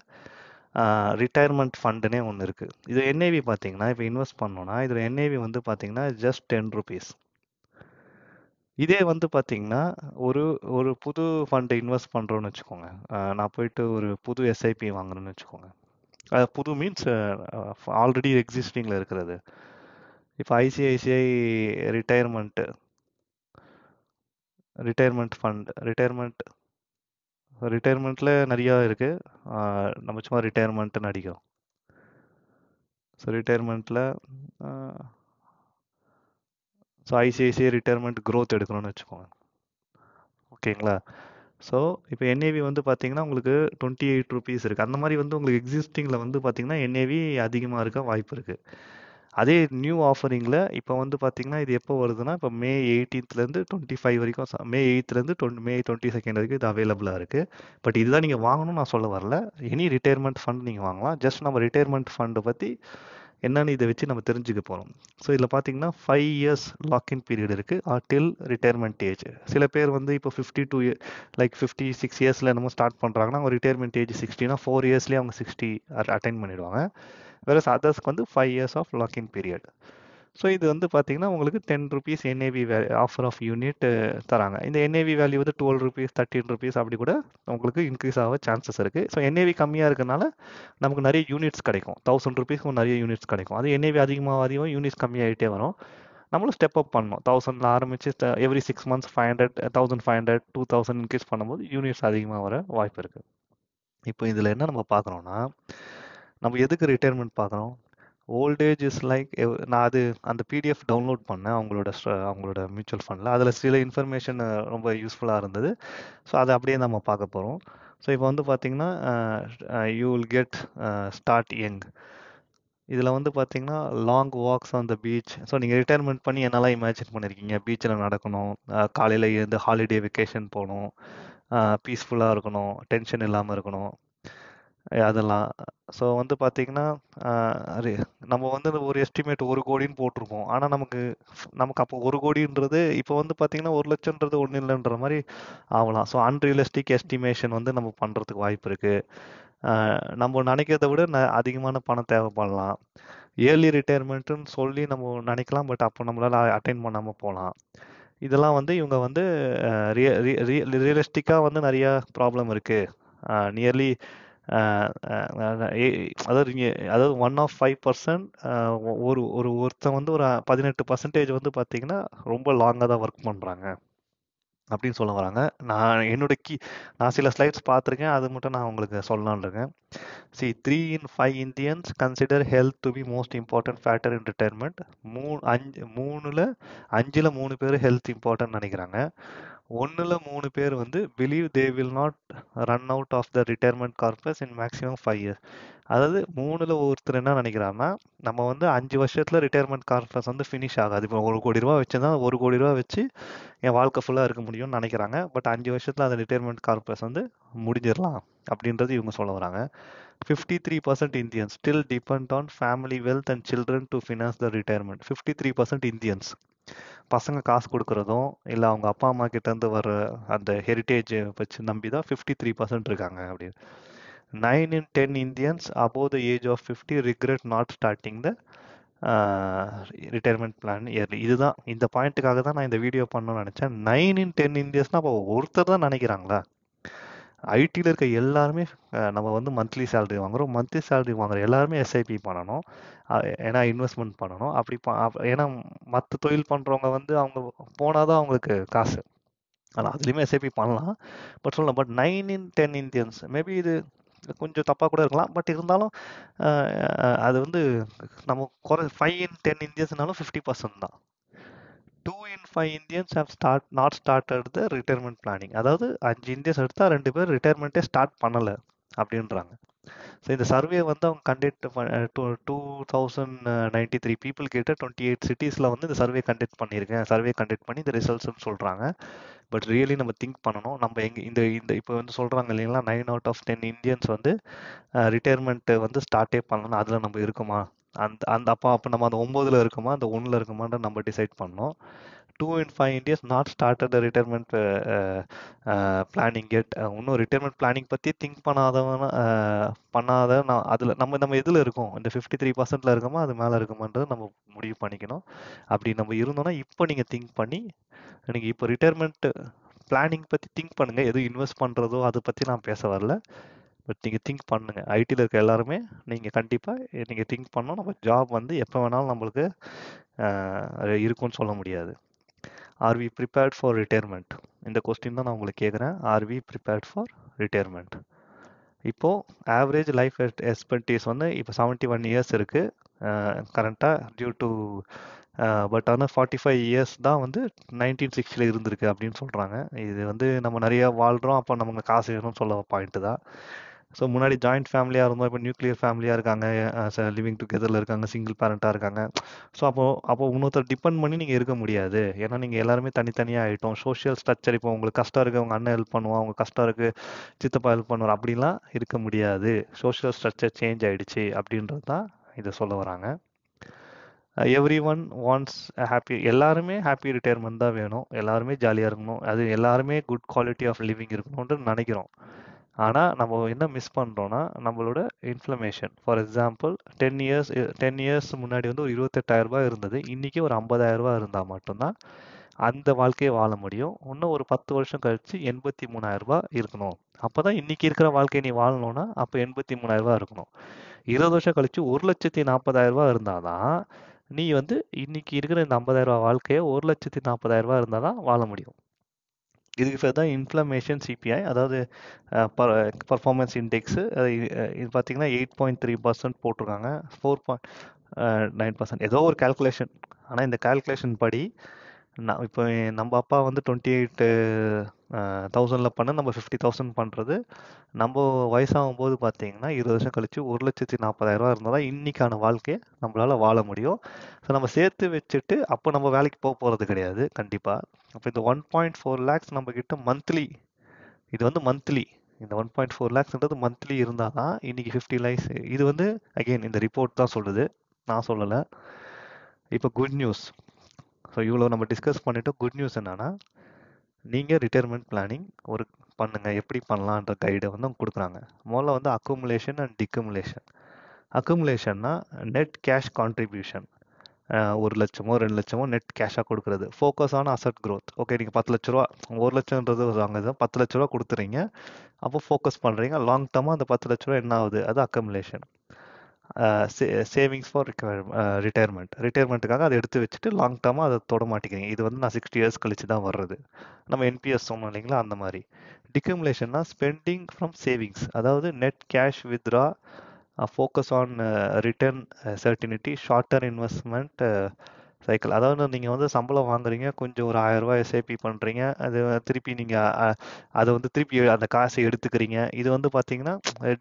ரிட்டையர்மெண்ட் ஃபண்டுனே ஒன்று இருக்குது. இது என்ஏவி பார்த்தீங்கன்னா இப்போ இன்வெஸ்ட் பண்ணோன்னா இதில் என்ஏவி வந்து பார்த்தீங்கன்னா ஜஸ்ட் 10 rupees. இதே வந்து பார்த்தீங்கன்னா ஒரு ஒரு புது ஃபண்டு இன்வெஸ்ட் பண்ணுறோன்னு வச்சுக்கோங்க. நான் போயிட்டு ஒரு புது எஸ்ஐபி வாங்குறேன்னு வச்சுக்கோங்க. புது மீன்ஸ் ஆல்ரெடி எக்ஸிஸ்டிங்கில் இருக்கிறது. இப்போ ஐசிஐசிஐ ரிட்டையர்மெண்ட் ரிட்டையர்மெண்ட்டில் நிறையா இருக்குது. நம்ம சும்மா ரிட்டையர்மெண்ட்டுன்னு அடிக்கிறோம். ஸோ ரிட்டையர்மெண்ட்டில் ஸோ ஐசிஐசிஐ ரிட்டையர்மெண்ட் க்ரோத் எடுக்கணும்னு வச்சுக்கோங்க. ஓகேங்களா? ஸோ இப்போ என்ஏவி வந்து பார்த்தீங்கன்னா உங்களுக்கு 28 rupees இருக்குது. அந்த மாதிரி வந்து உங்களுக்கு எக்ஸிஸ்டிங்கில் வந்து பார்த்தீங்கன்னா என்ஏவி அதிகமாக இருக்க வாய்ப்பு இருக்குது. அதே நியூ ஆஃபரிங்கில் இப்போ வந்து பார்த்தீங்கன்னா இது எப்போ வருதுன்னா இப்போ மே 18லேருந்து 25 வரைக்கும், மே 8லேருந்து மே 22 வரைக்கும் இது அவைலபிளாக இருக்குது. பட் இதுதான் நீங்கள் வாங்கணும்னு நான் சொல்ல வரல. எனி ரிட்டையர்மெண்ட் ஃபண்ட் நீங்கள் வாங்கலாம். ஜஸ்ட் நம்ம ரிட்டையர்மெண்ட் ஃபண்டை பற்றி என்னன்னு இதை வச்சு நம்ம தெரிஞ்சுக்க போகிறோம். ஸோ இதில் பார்த்தீங்கன்னா 5 years லாக்இன் பீரியட் இருக்குது டில் ரிட்டையர்மெண்ட் ஏஜ். சில பேர் வந்து இப்போ 52 லைக் 56 இயர்ஸில் என்னமோ ஸ்டார்ட் பண்ணுறாங்கன்னா அவங்க ரிட்டையர்மெண்ட் ஏஜ் 60னா 4 இயர்ஸ்லேயே அவங்க 60 அட்டைன் பண்ணிடுவாங்க. வேறு அதர்ஸ்க்கு வந்து 5 years of lock in period. So இது வந்து பார்த்தீங்கன்னா உங்களுக்கு 10 rupees NAV offer of unit தராங்க. இந்த என்ஏவி வேல்யூ வந்து 12 rupees 13 rupees அப்படி கூட உங்களுக்கு இன்க்ரீஸ் ஆக சான்சஸ் இருக்குது. ஸோ என்ஏவி கம்மியாக இருக்கனால நமக்கு நிறைய யூனிட்ஸ் கிடைக்கும். 1000 rupeesக்கு நிறைய யூனிட்ஸ் கிடைக்கும். அது என்ஏவி அதிகமாக அதிகம் யூனிட்ஸ் கம்மியாகிட்டே வரும். நம்மளும் ஸ்டெப் அப் பண்ணணும். 1000ல் ஆரம்பித்து எவ்ரி 6 months 500, 1500, 2000 இன்க்ரீஸ் பண்ணும்போது யூனிட்ஸ் அதிகமாக வர வாய்ப்பு இருக்குது. இப்போ இதில் என்ன நம்ம பார்க்குறோன்னா நம்ம எதுக்கு ரிட்டையர்மெண்ட் பார்க்குறோம்? ஓல்டேஜ் இஸ் லைக், நான் அது அந்த பிடிஎஃப் டவுன்லோட் பண்ணேன் அவங்களோட மியூச்சுவல் ஃபண்டில். அதில் சில இன்ஃபர்மேஷன் ரொம்ப யூஸ்ஃபுல்லாக இருந்தது. ஸோ அதை அப்படியே நம்ம பார்க்க போகிறோம். ஸோ இப்போ வந்து பார்த்தீங்கன்னா you will get start young. இதில் வந்து பார்த்தீங்கன்னா long walks on the beach. So நீங்கள் ரிட்டையர்மெண்ட் பண்ணி என்னெல்லாம் இமேஜின் பண்ணியிருக்கீங்க? பீச்சில் நடக்கணும், காலையில் எழுந்து ஹாலிடே வெக்கேஷன் போகணும், பீஸ்ஃபுல்லாக இருக்கணும், டென்ஷன் இல்லாமல் இருக்கணும், அதெல்லாம். ஸோ வந்து பார்த்தீங்கன்னா நம்ம வந்து ஒரு எஸ்டிமேட் 1 கோடின்னு போட்டிருக்கோம். ஆனால் நமக்கு அப்போ 1 கோடின்றது இப்போ வந்து பார்த்தீங்கன்னா 1 லட்சம்ன்றது ஒன்றும் இல்லைன்ற மாதிரி ஆகலாம். ஸோ அன்ரியலிஸ்டிக் எஸ்டிமேஷன் வந்து நம்ம பண்ணுறதுக்கு வாய்ப்பு இருக்குது. நம்ம நினைக்கிறத விட அதிகமான பணம் தேவைப்படலாம். இயர்லி ரிட்டையர்மெண்ட்டுன்னு சொல்லி நம்ம நினைக்கலாம். பட் அப்போ நம்மளால் அட்டைன் பண்ணாமல் போகலாம். இதெல்லாம் வந்து இவங்க வந்து ரியலிஸ்டிக்காக வந்து நிறையா ப்ராப்ளம் இருக்குது. நியர்லி அதாவது 1 of 5%, ஒருத்தன் வந்து ஒரு 18% வந்து பார்த்தீங்கன்னா ரொம்ப லாங்காக தான் ஒர்க் பண்ணுறாங்க அப்படின்னு சொல்ல வராங்க. நான் சில ஸ்லைட்ஸ் பார்த்துருக்கேன். அது மட்டும் நான் உங்களுக்கு சொல்லலான்னு இருக்கேன். See, 3 in 5 Indians consider health to be most important factor in retirement. 3ல் 5ல் 3 பேர் ஹெல்த் இம்பார்ட்டன்ட் நினைக்கிறாங்க. 1ல் 3 பேர் வந்து believe they will not run out of the retirement corpus in maximum 5 years. அதாவது 3ல் ஒருத்தர் என்ன நினைக்கிறாங்கன்னா நம்ம வந்து 5 வருஷத்தில் ரிட்டையர்மெண்ட் கார்பஸ் வந்து ஃபினிஷ் ஆகாது. இப்போ 1 கோடி ரூபா வச்சுருந்தா 1 கோடி ரூபா வச்சு என் வாழ்க்கை ஃபுல்லாக இருக்க முடியும்னு நினைக்கிறாங்க. பட் 5 வருஷத்தில் அந்த ரிட்டையர்மெண்ட் கார்பஸ் வந்து முடிஞ்சிடலாம் அப்படின்றது இவங்க சொல்ல வராங்க. 53% Indians still depend on family wealth and children to finance the retirement. 53% Indians பசங்க காசு கொடுக்குறதும் இல்லை அவங்க அப்பா அம்மா கிட்டேருந்து வர அந்த ஹெரிட்டேஜ் வச்சு நம்பி தான் 53% இருக்காங்க. அப்படி 9 in 10 Indians above the age of 50 regret not starting the retirement plan early. இதுதான், இந்த பாயிண்ட்டுக்காக தான் நான் இந்த வீடியோ பண்ணணும்னு நினச்சேன். 9 in 10 Indiansனால் அப்போ ஒருத்தர் தான் நினைக்கிறாங்களா? ஐடியில் இருக்க எல்லாருமே நம்ம வந்து மந்த்லி சேலரி வாங்குகிறோம். மந்த்லி சேலரி வாங்குற எல்லாருமே எஸ்ஐபி பண்ணணும். ஏன்னா இன்வெஸ்ட்மெண்ட் பண்ணணும். ஏன்னா மற்ற தொழில் பண்ணுறவங்க வந்து அவங்க போனால் தான் அவங்களுக்கு காசு. ஆனால் அதுலேயுமே எஸ்ஐபி பண்ணலாம். பட் 9 in 10 Indians மேபி இது கொஞ்சம் தப்பாக கூட இருக்கலாம். பட் இருந்தாலும் அது வந்து நம்ம 5 in 10 இந்தியன்ஸ்னாலும் 50% தான். 2 in 5 Indians have not started the retirement planning. அதாவது 5 இந்தியன்ஸ் எடுத்தால் 2 பேர் ரிட்டையர்மெண்ட்டே ஸ்டார்ட் பண்ணலை அப்படின்றாங்க. ஸோ இந்த சர்வே வந்து அவங்க கண்டக்ட் 2093 பீப்புள் கிட்ட 28 சிட்டிஸில் வந்து இந்த சர்வே கண்டக்ட் பண்ணி இந்த ரிசல்ட்ஸ்னு சொல்கிறாங்க. பட் ரியலி நம்ம திங்க் பண்ணணும். நம்ம இந்த இப்போ வந்து சொல்கிறாங்க இல்லைங்களா, 9 out of 10 இந்தியன்ஸ் வந்து ரிட்டையர்மெண்ட் வந்து ஸ்டார்ட்டே பண்ணணும். அதில் நம்ம இருக்குமா, அப்போ நம்ம அந்த 9ல் இருக்குமா, அந்த 1ல் இருக்குமான்ற நம்ம டிசைட் பண்ணோம். 2 in 5 Indians not started the retirement planning yet. இன்னும் ரிட்டையர்மெண்ட் பிளானிங் பற்றி திங்க் பண்ணாத அதில் நம்ம எதில் இருக்கோம், இந்த 53%ல் இருக்கோமா அது மேலே இருக்குமான்றது நம்ம முடிவு பண்ணிக்கணும். அப்படி நம்ம இருந்தோம்னா இப்போ நீங்கள் திங்க் பண்ணி நீங்கள் இப்போ ரிட்டையர்மெண்ட் பிளானிங் பற்றி திங்க் பண்ணுங்கள். எதுவும் இன்வெஸ்ட் பண்ணுறதோ அதை பற்றி நான் பேச வரல. பட் நீங்கள் திங்க் பண்ணுங்கள். ஐடியில் இருக்க எல்லாருமே நீங்கள் கண்டிப்பாக நீங்கள் திங்க் பண்ணோம். நம்ம ஜாப் வந்து எப்போ வேணாலும் நம்மளுக்கு இருக்கும்னு சொல்ல முடியாது. Are we prepared for retirement? இந்த கொஸ்டின் தான் நான் உங்களுக்கு கேட்குறேன். Are we prepared for retirement? இப்போது ஆவரேஜ் லைஃப் எக்ஸ்பெக்டேஸ் வந்து இப்போ 71 இயர்ஸ் இருக்குது கரண்ட்டாக டியூ டு பட் ஆனால் 45 இயர்ஸ் தான் வந்து 1960 இருந்திருக்கு அப்படின்னு சொல்கிறாங்க. இது வந்து நம்ம நிறையா வாழ்கிறோம், அப்போ நமக்கு காசு வேணும்னு சொல்ல பாயிண்ட்டு தான். ஸோ முன்னாடி ஜாயிண்ட் ஃபேமிலியாக இருந்தோம், இப்போ நியூக்ளியர் ஃபேமிலியாக இருக்காங்க, லிவிங் டுகெதரில் இருக்காங்க, சிங்கிள் பேரண்ட்டாக இருக்காங்க. ஸோ அப்போ இன்னொருத்தர் டிபெண்ட் பண்ணி நீங்கள் இருக்க முடியாது. ஏன்னா நீங்கள் எல்லாருமே தனித்தனியாக ஆகிட்டோம். சோஷியல் ஸ்ட்ரக்சர், இப்போ உங்களுக்கு கஷ்டம் இருக்குது உங்கள் அண்ணன் ஹெல்ப் பண்ணுவான், அவங்க கஷ்டம் இருக்குது சித்தப்பா ஹெல்ப் பண்ணுவார், அப்படிலாம் இருக்க முடியாது. சோஷியல் ஸ்ட்ரக்சர் சேஞ்ச் ஆகிடுச்சு அப்படின்றது தான் இதை சொல்ல வராங்க. எவ்ரி ஒன் வாண்ட்ஸ் ஹாப்பி, எல்லாருமே ஹாப்பி ரிட்டையர்மெண்ட் தான் வேணும், எல்லாருமே ஜாலியாக இருக்கணும், அது எல்லாருமே குட் குவாலிட்டி ஆஃப் லிவிங் இருக்கணும்னு நினைக்கிறோம். ஆனால் நம்ம என்ன மிஸ் பண்ணுறோன்னா நம்மளோட இன்ஃப்ளமேஷன். ஃபார் எக்ஸாம்பிள் 10 இயர்ஸ் முன்னாடி வந்து ஒரு 28,000 இருந்தது, இன்றைக்கி ஒரு 50,000 இருந்தால் மட்டும்தான் அந்த வாழ்க்கையை வாழ முடியும். இன்னும் ஒரு 10 வருஷம் கழித்து 83,000 இருக்கணும். அப்போ தான் இன்றைக்கி இருக்கிற வாழ்க்கையை நீ வாழணும்னா அப்போ 83,000 இருக்கணும். 20 வருஷம் கழித்து 1,40,40,000 இருந்தால் தான் நீ வந்து இன்றைக்கி இருக்கிற இந்த 50,000 வாழ்க்கையை 1,40,40,000 இருந்தால் தான் வாழ முடியும். இதுக்கு பேர் தான் இன்ஃப்ளமேஷன் சிபிஐ, அதாவது பர்ஃபார்மன்ஸ் இண்டெக்ஸு. இது பார்த்தீங்கன்னா 8.3% போட்டிருக்காங்க, 4.9% ஏதோ ஒரு கால்குலேஷன். ஆனால் இந்த கால்குலேஷன் படி இப்போ நம்ம அப்பா வந்து 28,000 பண்ண நம்ம 50,000 பண்ணுறது, நம்ம வயசாகும் போது பார்த்தீங்கன்னா 20 வருஷம் கழிச்சு 1,40,000 இருந்தால் தான் இன்னைக்கான வாழ்க்கையை நம்மளால் வாழ முடியும். ஸோ நம்ம சேர்த்து வச்சுட்டு அப்போ நம்ம வேலைக்கு போகிறது கிடையாது கண்டிப்பாக. அப்போ இந்த 1.4 lakhs நம்ம கிட்ட மந்த்லி, இது வந்து மந்த்லி, இந்த 1.4 lakhsன்றது மந்த்லி இருந்தால் தான் இன்னைக்கு 50 lakhs. இது வந்து அகெயின் இந்த ரிப்போர்ட் தான் சொல்லுது, நான் சொல்லலை. இப்போ குட் நியூஸ். ஸோ இவ்வளோ நம்ம டிஸ்கஸ் பண்ணிவிட்டு குட் நியூஸ் என்னென்னா, நீங்கள் ரிட்டையர்மெண்ட் பிளானிங் பண்ணுங்கள், எப்படி பண்ணலான்ற கைடை வந்து அவங்க கொடுக்குறாங்க. முதல்ல வந்து அக்குமுலேஷன் அண்ட் டிக்குமுலேஷன். அக்குமுலேஷன்னா நெட் கேஷ் கான்ட்ரிபியூஷன், 1 லட்சமோ 2 லட்சமோ நெட் கேஷாக கொடுக்குறது. Focus on asset growth. Okay, நீங்கள் 10 லட்ச ரூபா, 1 லட்சம்ன்றது வாங்குது, 10 லட்ச ரூபா கொடுத்துறீங்க, அப்போ ஃபோக்கஸ் பண்ணுறீங்க. லாங் டர்மாக அந்த 10 லட்ச ரூபா என்ன ஆகுது, அது அக்குமுலேஷன். சேவிங்ஸ் ஃபார் ரிட்டையர்மெண்ட்டுக்காக அதை எடுத்து வச்சுட்டு லாங் டர்மாக அதை தொட மாட்டேங்கிறீங்க. இது வந்து நான் 60 இயர்ஸ் கழிச்சு தான் வர்றது. நம்ம என்பிஎஸ் சொன்னோம் இல்லைங்களா, அந்த மாதிரி. டிக்யூமுலேஷன்னா ஸ்பெண்டிங் ஃப்ரம் சேவிங்ஸ், அதாவது net cash withdraw, focus on return certainty, shorter investment cycle. அதாவது நீங்கள் வந்து சம்பளம் வாங்குறீங்க, கொஞ்சம் ஒரு 1000 ரூபா எஸ்ஐபி பண்ணுறீங்க, அது திருப்பி நீங்கள் அதை வந்து திருப்பி அந்த காசை எடுத்துக்கிறீங்க. இது வந்து பார்த்தீங்கன்னா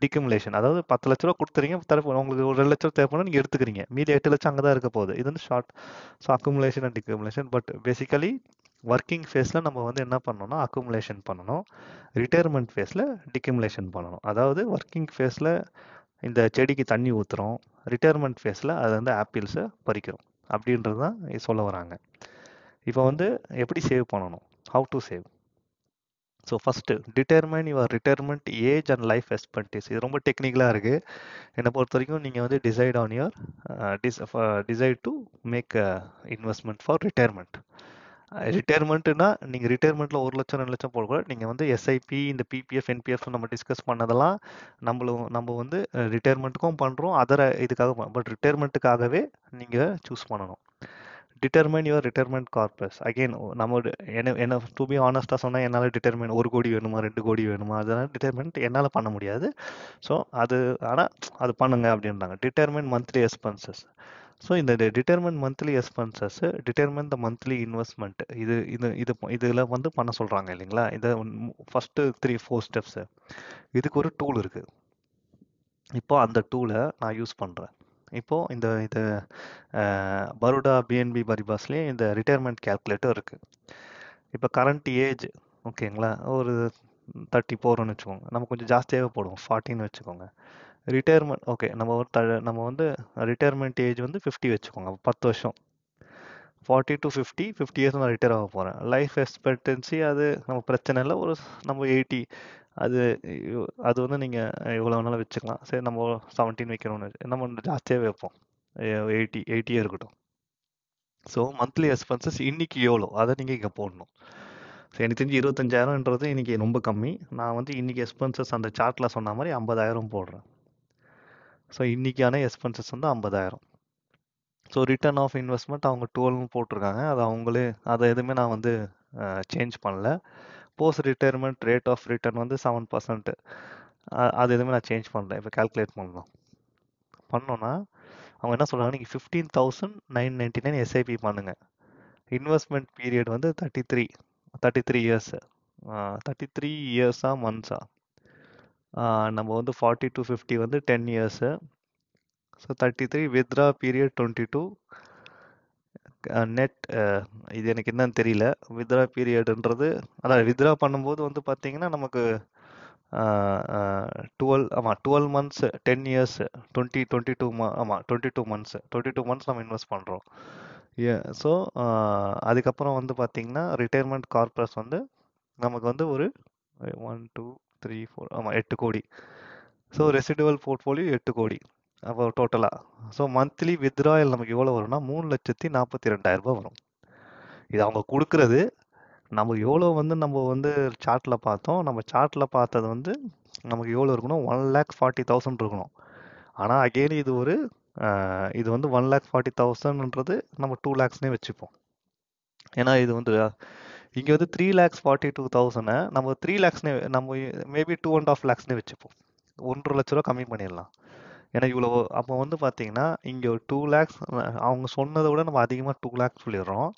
டிக்யூமுலேஷன். அதாவது 10 லட்ச ரூபா கொடுத்துறீங்க, உங்களுக்கு ஒரு 2 லட்ச ரூபா தேவைப்படும், நீங்கள் எடுத்துக்கிறீங்க, மீதி 8 லட்சம் அங்கே தான் இருக்க போகுது. இது வந்து short. So accumulation and decumulation. But basically working ஃபேஸில் நம்ம வந்து என்ன பண்ணணும்னா அக்குமுலேஷன் பண்ணணும், ரிட்டையர்மெண்ட் ஃபேஸில் டிக்யூமுலேஷன் பண்ணணும். அதாவது ஒர்க்கிங் ஃபேஸில் இந்த செடிக்கு தண்ணி ஊற்றுறோம், ரிட்டையர்மெண்ட் ஃபேஸில் அது வந்து ஆப்பிள்ஸை பறிக்கிறோம் அப்படின்றது தான் சொல்ல வராங்க. இப்போ வந்து எப்படி சேவ் பண்ணணும், how to save. So first determine your retirement age and life expectancy. இது ரொம்ப டெக்னிக்கலாக இருக்குது. என்னை பொறுத்த வரைக்கும் நீங்கள் வந்து decide on your decide to make investment for retirement. ரிட்டையர்மெண்ட்டுனா நீங்கள் ரிட்டையர்மெண்ட்டில் 1 லட்சம் 2 லட்சம் போட கூட நீங்கள் வந்து எஸ்ஐபி, இந்த பிபிஎஃப் என்பிஎஃப் நம்ம டிஸ்கஸ் பண்ணதெல்லாம் நம்ம வந்து ரிட்டையர்மெண்ட்டுக்கும் பண்ணுறோம், அதர் இதுக்காக. பட் ரிட்டையர்மெண்ட்டுக்காகவே நீங்கள் சூஸ் பண்ணணும். Determine your retirement corpus. Again நம்ம என்ன டு பி ஆனஸ்டாக சொன்னால் என்னால் டிட்டர்மைன் 1 கோடி வேணுமா 2 கோடி வேணுமா அதெல்லாம் டிட்டர்மெண்ட் என்னால் பண்ண முடியாது. ஸோ அது ஆனால் அது பண்ணுங்க அப்படின்றாங்க. Determine monthly expenses. ஸோ இந்த டிட்டர்மைன் மந்த்லி எக்ஸ்பென்சஸ், டிட்டர்மைன் த மந்த்லி இன்வெஸ்ட்மெண்ட், இதில் வந்து பண்ண சொல்கிறாங்க இல்லைங்களா. இதை ஃபஸ்ட்டு 3-4 ஸ்டெப்ஸு. இதுக்கு ஒரு டூல் இருக்குது. இப்போ அந்த டூலை நான் யூஸ் பண்ணுறேன். இப்போது இந்த பரோடா பிஎன்பி பரிபாஸ்லேயே இந்த ரிட்டையர்மெண்ட் கேல்குலேட்டர் இருக்குது. இப்போ கரண்ட் ஏஜ் ஓகேங்களா, ஒரு 34ன்னு வச்சுக்கோங்க. நம்ம கொஞ்சம் ஜாஸ்தியாகவே போடுவோம், 40ன்னு வச்சுக்கோங்க. ரிட்டையர்மெண்ட் ஓகே, நம்ம வந்து ரிட்டையர்மெண்ட் ஏஜ் வந்து 50 வச்சுக்கோங்க. 10 வருஷம், 40 to 50 இயர்ஸ் நான் ரிட்டையர் ஆக போகிறேன். லைஃப் எக்ஸ்பெக்டன்சி அது நம்ம பிரச்சனை இல்லை. நம்ம 80, அது அது வந்து நீங்கள் எவ்வளோ வேணாலும் வச்சுக்கலாம். சரி, நம்ம 17 வைக்கணும்னு நம்ம ஜாஸ்தியாகவே வைப்போம், 80 இருக்கட்டும். ஸோ மந்த்லி எக்ஸ்பென்சஸ் இன்னைக்கு எவ்வளோ அதை நீங்கள் இங்கே போடணும். ஸோ எனக்கு தெரிஞ்சு 25,000ன்றது இன்னைக்கு ரொம்ப கம்மி. நான் வந்து இன்னைக்கு எக்ஸ்பென்சஸ் அந்த சார்ட்டில் சொன்ன மாதிரி 50,000 போடுறேன். ஸோ இன்னைக்கான எக்ஸ்பென்சஸ் வந்து 50,000. ஸோ ரிட்டர்ன் ஆஃப் இன்வெஸ்ட்மெண்ட் அவங்க 12 போட்டிருக்காங்க. அது அவங்களே, அதை எதுவுமே நான் வந்து சேஞ்ச் பண்ணல. Post retirement rate of return வந்து 7%. அது எதுவுமே நான் சேஞ்ச் பண்ணல. இப்போ கால்குலேட் பண்ணோன்னா அவங்க என்ன சொல்கிறாங்க, நீங்கள் 15,999 எஸ்ஐபி பண்ணுங்க. இன்வெஸ்ட்மெண்ட் பீரியட் வந்து 33 இயர்ஸ். 33 இயர்ஸா மந்த்ஸா, நம்ம வந்து 40 to 50 வந்து 10 years. So 33 withdraw period 22 net. இது எனக்கு என்னன்னு தெரியல. வித்ரா பீரியட்ன்றது அதான் வித்ரா பண்ணும்போது வந்து பார்த்தீங்கன்னா நமக்கு 12 மந்த்ஸ் 10 இயர்ஸ் 22 ஆமாம் 22 மந்த்ஸ் நம்ம இன்வெஸ்ட் பண்ணுறோம். ஸோ அதுக்கப்புறம் வந்து பார்த்தீங்கன்னா ரிட்டையர்மெண்ட் கார்பஸ் வந்து நமக்கு வந்து ஒரு 1 2 3 4 ஆமாம் 8 கோடி. ஸோ ரெசிடுவல் போர்ட்ஃபோலியோ 8 கோடி அப்போ டோட்டலாக. ஸோ மந்த்லி வித்ராயல் நமக்கு எவ்வளோ வரும்னா 3,42,000 வரும். இது அவங்க கொடுக்குறது. நம்ம எவ்வளோ வந்து நம்ம வந்து சார்ட்டில் பார்த்தோம். நம்ம சார்ட்டில் பார்த்தது வந்து நமக்கு எவ்வளோ இருக்கணும், 1,40,000 இருக்கணும். ஆனால் அகெயின் இது வந்து 1,40,000ன்றது நம்ம 2 lakhsனே வச்சுப்போம். ஏன்னா இது வந்து இங்கே வந்து 3,42,000 நம்ம 3 lakhsனே நம்ம மேபி 2.5 lakhsனே வச்சுப்போம். 1.5 லட்ச ரூபா கம்மி பண்ணிடலாம். ஏன்னா இவ்வளோ அப்போ வந்து பார்த்தீங்கன்னா இங்கே 2 lakhs அவங்க சொன்னதை விட நம்ம அதிகமாக 2 lakhs சொல்லிடுறோம்.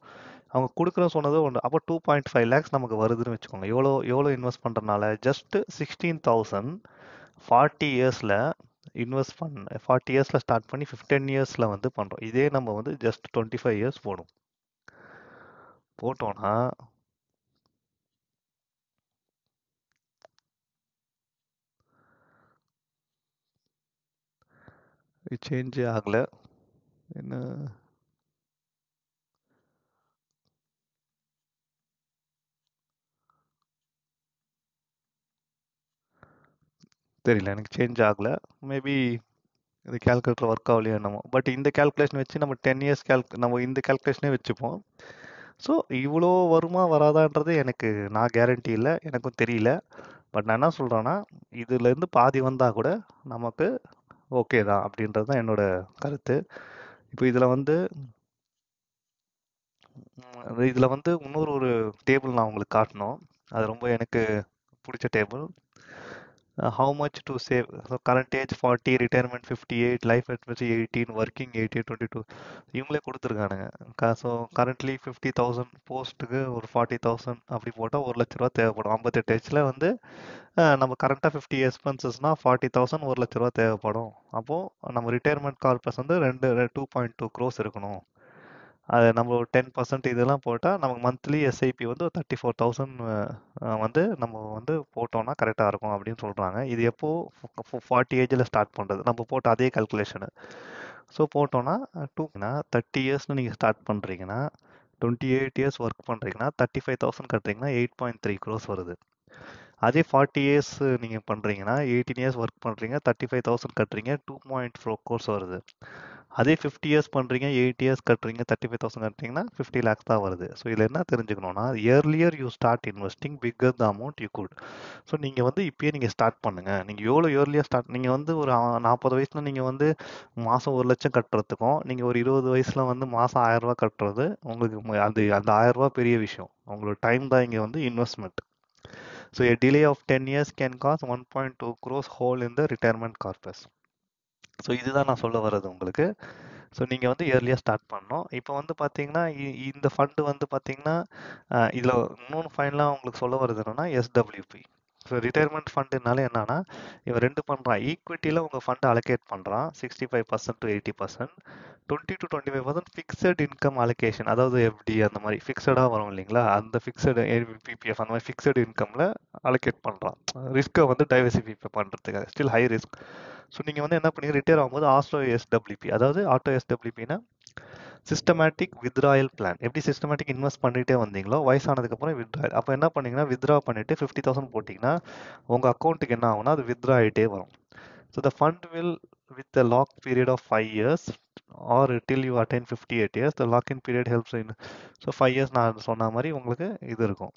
அவங்க கொடுக்குற சொன்னது ஒன்று. அப்போ 2.5 lakhs நமக்கு வருதுன்னு வச்சுக்கோங்க. எவ்வளோ இன்வெஸ்ட் பண்ணுறதுனால ஜஸ்ட் 16,000 40 இயர்ஸில் இன்வெஸ்ட் 40 இயர்ஸில் ஸ்டார்ட் பண்ணி 15 இயர்ஸில் வந்து பண்ணுறோம். இதே நம்ம வந்து ஜஸ்ட் 25 இயர்ஸ் போட்டோம்னா சேஞ்சே ஆகலை. என்ன தெரியல, எனக்கு சேஞ்ச் ஆகலை. மேபி இது கேல்குலேட்டர் ஒர்க் ஆகலையோ என்னமோ. பட் இந்த கேல்குலேஷன் வச்சு நம்ம 10 இயர்ஸ் நம்ம இந்த கேல்குலேஷனே வச்சுப்போம். ஸோ இவ்வளோ வருமா வராதான்றது நான் கேரண்டி இல்லை, எனக்கும் தெரியல. பட் நான் என்ன சொல்கிறேன்னா இதுலேருந்து பாதி வந்தால் கூட நமக்கு ஓகே தான் அப்படின்றது தான் என்னோட கருத்து. இப்போ இதில் வந்து இன்னொரு டேபிள் நான் உங்களுக்கு காட்டணும். அது ரொம்ப எனக்கு பிடிச்ச table. How much to save? So current age 40, retirement 58, life expectancy 18, working 88, 22. இவங்களே கொடுத்துருக்கானுங்க. ஸோ கரண்ட்லி 50,000 போஸ்ட்டுக்கு ஒரு 40,000 அப்படி போட்டால் 1,00,000 ரூபா தேவைப்படும். 58 ஏஜில் வந்து நம்ம கரண்ட்டாக 50 எக்ஸ்பென்சஸ்னால் 40,000 1,00,000 ரூபா தேவைப்படும். அப்போது நம்ம ரிட்டையர்மெண்ட் கார்பஸ் வந்து 2.2 crores இருக்கணும். அது நம்ம ஒரு 10% இதெல்லாம் போட்டால் நமக்கு மந்த்லி எஸ்ஐபி வந்து 34,000 வந்து நம்ம வந்து போட்டோம்னா கரெக்டாக இருக்கும் அப்படின்னு சொல்கிறாங்க. இது எப்போது 40 ஏஜில் ஸ்டார்ட் பண்ணுறது, நம்ம போட்ட அதே கல்குலேஷனு. ஸோ போட்டோன்னா 30 இயர்ஸில் நீங்கள் ஸ்டார்ட் பண்ணுறீங்கன்னா 28 இயர்ஸ் ஒர்க் பண்ணுறீங்கன்னா 35,000 கட்டுறீங்கன்னா 8.3 crores வருது. அதே 40 இயர்ஸ் நீங்கள் பண்ணுறீங்கன்னா 18 இயர்ஸ் ஒர்க் பண்ணுறீங்க 35,000 கட்டுறீங்க 2.4 crores வருது. அதே 50 இயர்ஸ் பண்ணுறீங்க, 8 இயர்ஸ் கட்டுறீங்க, 35,000 கட்டுறீங்கன்னா 50 லேக்ஸ் தான் வருது. ஸோ இதில் என்ன தெரிஞ்சுக்கணும்னா, earlier you start investing bigger the amount you good. So நீங்கள் வந்து இப்பயே நீங்கள் ஸ்டார்ட் பண்ணுங்கள். நீங்கள் எவ்வளோ இயர்லியாக ஸ்டார்ட், நீங்கள் வந்து ஒரு 40 வயசில் நீங்கள் வந்து மாதம் 1,00,000 கட்டுறதுக்கும், நீங்கள் ஒரு 20 வயசில் வந்து மாதம் 1000 ரூபா கட்டுறது, உங்களுக்கு அது அந்த 1000 ரூபா பெரிய விஷயம். உங்களோட டைம் தான் இங்கே வந்து investment. So a delay of 10 years can cause 1.2 crores hole in the retirement corpus. So இதுதான் நான் சொல்ல வர்றது உங்களுக்கு. ஸோ நீங்கள் வந்து இயர்லியாக ஸ்டார்ட் பண்ணணும். இப்போ வந்து பார்த்தீங்கன்னா இந்த ஃபண்டு வந்து பார்த்தீங்கன்னா இதில் இன்னொன்று ஃபைனலாக உங்களுக்கு சொல்ல வருது என்னன்னா எஸ்டபிள்யூபி. ஸோ ரிட்டையர்மெண்ட் ஃபண்டுனால என்னன்னா, இவன் ரெண்டு பண்ணுறான். ஈக்விட்டியில் உங்கள் ஃபண்டை அலோகேட் பண்ணுறான் 65% to 80%, 20 to 25% fixed income allocation, அதாவது எஃப்டி அந்த மாதிரி ஃபிக்ஸடாக வரும் இல்லைங்களா, அந்த ஃபிக்ஸடு பிபிஎஃப் அந்த மாதிரி ஃபிக்ஸட் இன்கமில் அலோகேட் பண்ணுறான். ரிஸ்க்கை வந்து டைவர்சிஃபை பண்ணுறதுக்காக, ஸ்டில் ஹை ரிஸ்க். ஸோ நீங்கள் வந்து என்ன பண்ணி ரிட்டையர் ஆகும்போது ஆட்டோ எஸ்டபிள்யூபி, அதாவது ஆட்டோ எஸ்டபிள்யூபின்னா சிஸ்டமேட்டிக் வித்ராயல் பிளான். எப்படி சிஸ்டமேட்டிக் இன்வெஸ்ட் பண்ணிகிட்டே வந்தீங்களோ வயசானதுக்கப்புறம் வித்ராயல். அப்போ என்ன பண்ணீங்கன்னா, வித்ரா பண்ணிவிட்டு 50,000 போட்டிங்கன்னா உங்கள் அக்கௌண்ட்டுக்கு என்ன ஆகும்னா அது வித்ரா ஆகிட்டே வரும். So the fund will with a lock period of 5 years or till you attain 58 years, the lock-in period helps in. So 5 years நான் சொன்ன மாதிரி உங்களுக்கு இது இருக்கும்.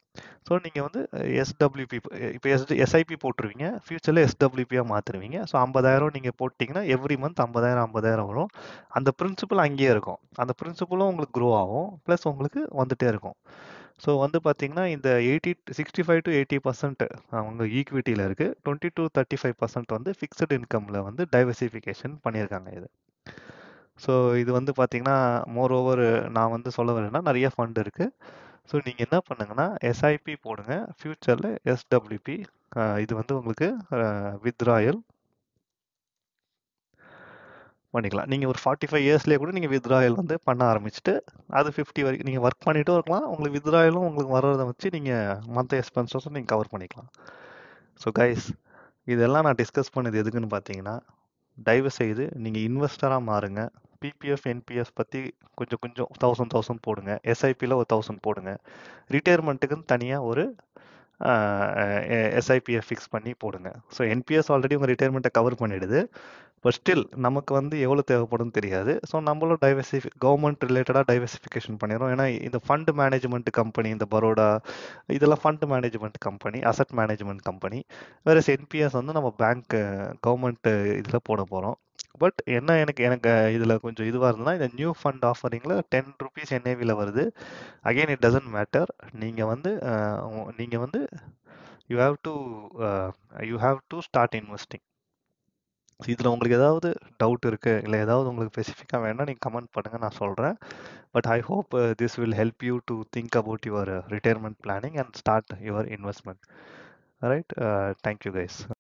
ஸோ நீங்கள் வந்து எஸ்டபிள்யூபி இப்போ எஸ்ஐபி போட்டுருவீங்க, ஃபியூச்சரில் எஸ்டபிள்யூபியாக மாற்றிடுவீங்க. ஸோ 50,000 நீங்கள் போட்டிங்கன்னா எவ்ரி மந்த் 50,000 வரும். அந்த பிரின்சிபல் அங்கேயே இருக்கும். அந்த பிரின்சிபலும் உங்களுக்கு க்ரோ ஆகும், ப்ளஸ் உங்களுக்கு வந்துகிட்டே இருக்கும். ஸோ வந்து பார்த்தீங்கன்னா இந்த 65 to 80% அவங்க ஈக்விட்டியில் இருக்குது, 20 to 35% வந்து ஃபிக்ஸட் இன்கமில் வந்து டைவர்சிஃபிகேஷன் பண்ணியிருக்காங்க இது. ஸோ இது வந்து பார்த்தீங்கன்னா மோர் ஓவர் நான் வந்து சொல்ல வரேன்னா நிறைய ஃபண்ட் இருக்குது. ஸோ நீங்கள் என்ன பண்ணுங்கன்னா எஸ்ஐபி போடுங்க, ஃப்யூச்சரில் எஸ்டபிள்யூபி இது வந்து உங்களுக்கு வித்ராயல் பண்ணிக்கலாம். நீங்கள் ஒரு 45 இயர்ஸ்லேயே கூட நீங்கள் வித்ராயல் வந்து பண்ண ஆரம்பிச்சுட்டு அது 50 வரைக்கும் நீங்கள் ஒர்க் பண்ணிகிட்டும் இருக்கலாம். உங்களுக்கு வித்ராயலும் உங்களுக்கு வர்றதை வச்சு நீங்கள் மற்ற எக்ஸ்பென்சஸும் நீங்கள் கவர் பண்ணிக்கலாம். ஸோ கைஸ், இதெல்லாம் நான் டிஸ்கஸ் பண்ணது எதுக்குன்னு பார்த்தீங்கன்னா, தயவு செய்து நீங்கள் இன்வெஸ்டராக மாறுங்க. பிபிஎஃப் என்பிஎஸ் பற்றி கொஞ்சம் 1000 போடுங்க, எஸ்ஐபியில் ஒரு 1000 போடுங்க, ரிட்டையர்மெண்ட்டுக்குன்னு தனியாக ஒரு எஸ்ஐபியை ஃபிக்ஸ் பண்ணி போடுங்க. ஸோ என்பிஎஸ் ஆல்ரெடி உங்கள் ரிட்டையர்மெண்ட்டை கவர் பண்ணிடுது. பட் ஸ்டில் நமக்கு வந்து எவ்வளோ தேவைப்படும் தெரியாது. ஸோ நம்மளும் கவர்மெண்ட் ரிலேட்டடாக டைவர்சிஃபிகேஷன் பண்ணிடுறோம். ஏன்னா இந்த ஃபண்ட் மேனேஜ்மெண்ட் கம்பெனி, இந்த பரோடா இதெல்லாம் fund management company, asset management company. வேறு என்பிஎஸ் வந்து நம்ம பேங்க் கவர்மெண்ட் இதில் போட போகிறோம். பட் என்ன எனக்கு இதில் கொஞ்சம் இதுவாக இருந்ததுன்னா, இந்த நியூ ஃபண்ட் ஆஃபரிங்கில் 10 rupees என்ஏவியில் வருது. Again it doesn't matter. நீங்கள் வந்து you have to start investing. இதில் உங்களுக்கு ஏதாவது டவுட் இருக்குது, இல்லை ஏதாவது உங்களுக்கு ஸ்பெசிஃபிக்காக வேணால் நீங்கள் கமெண்ட் பண்ணுங்கள், நான் சொல்கிறேன். But I hope this will help you to think about your retirement planning and start your investment. Right, thank you guys.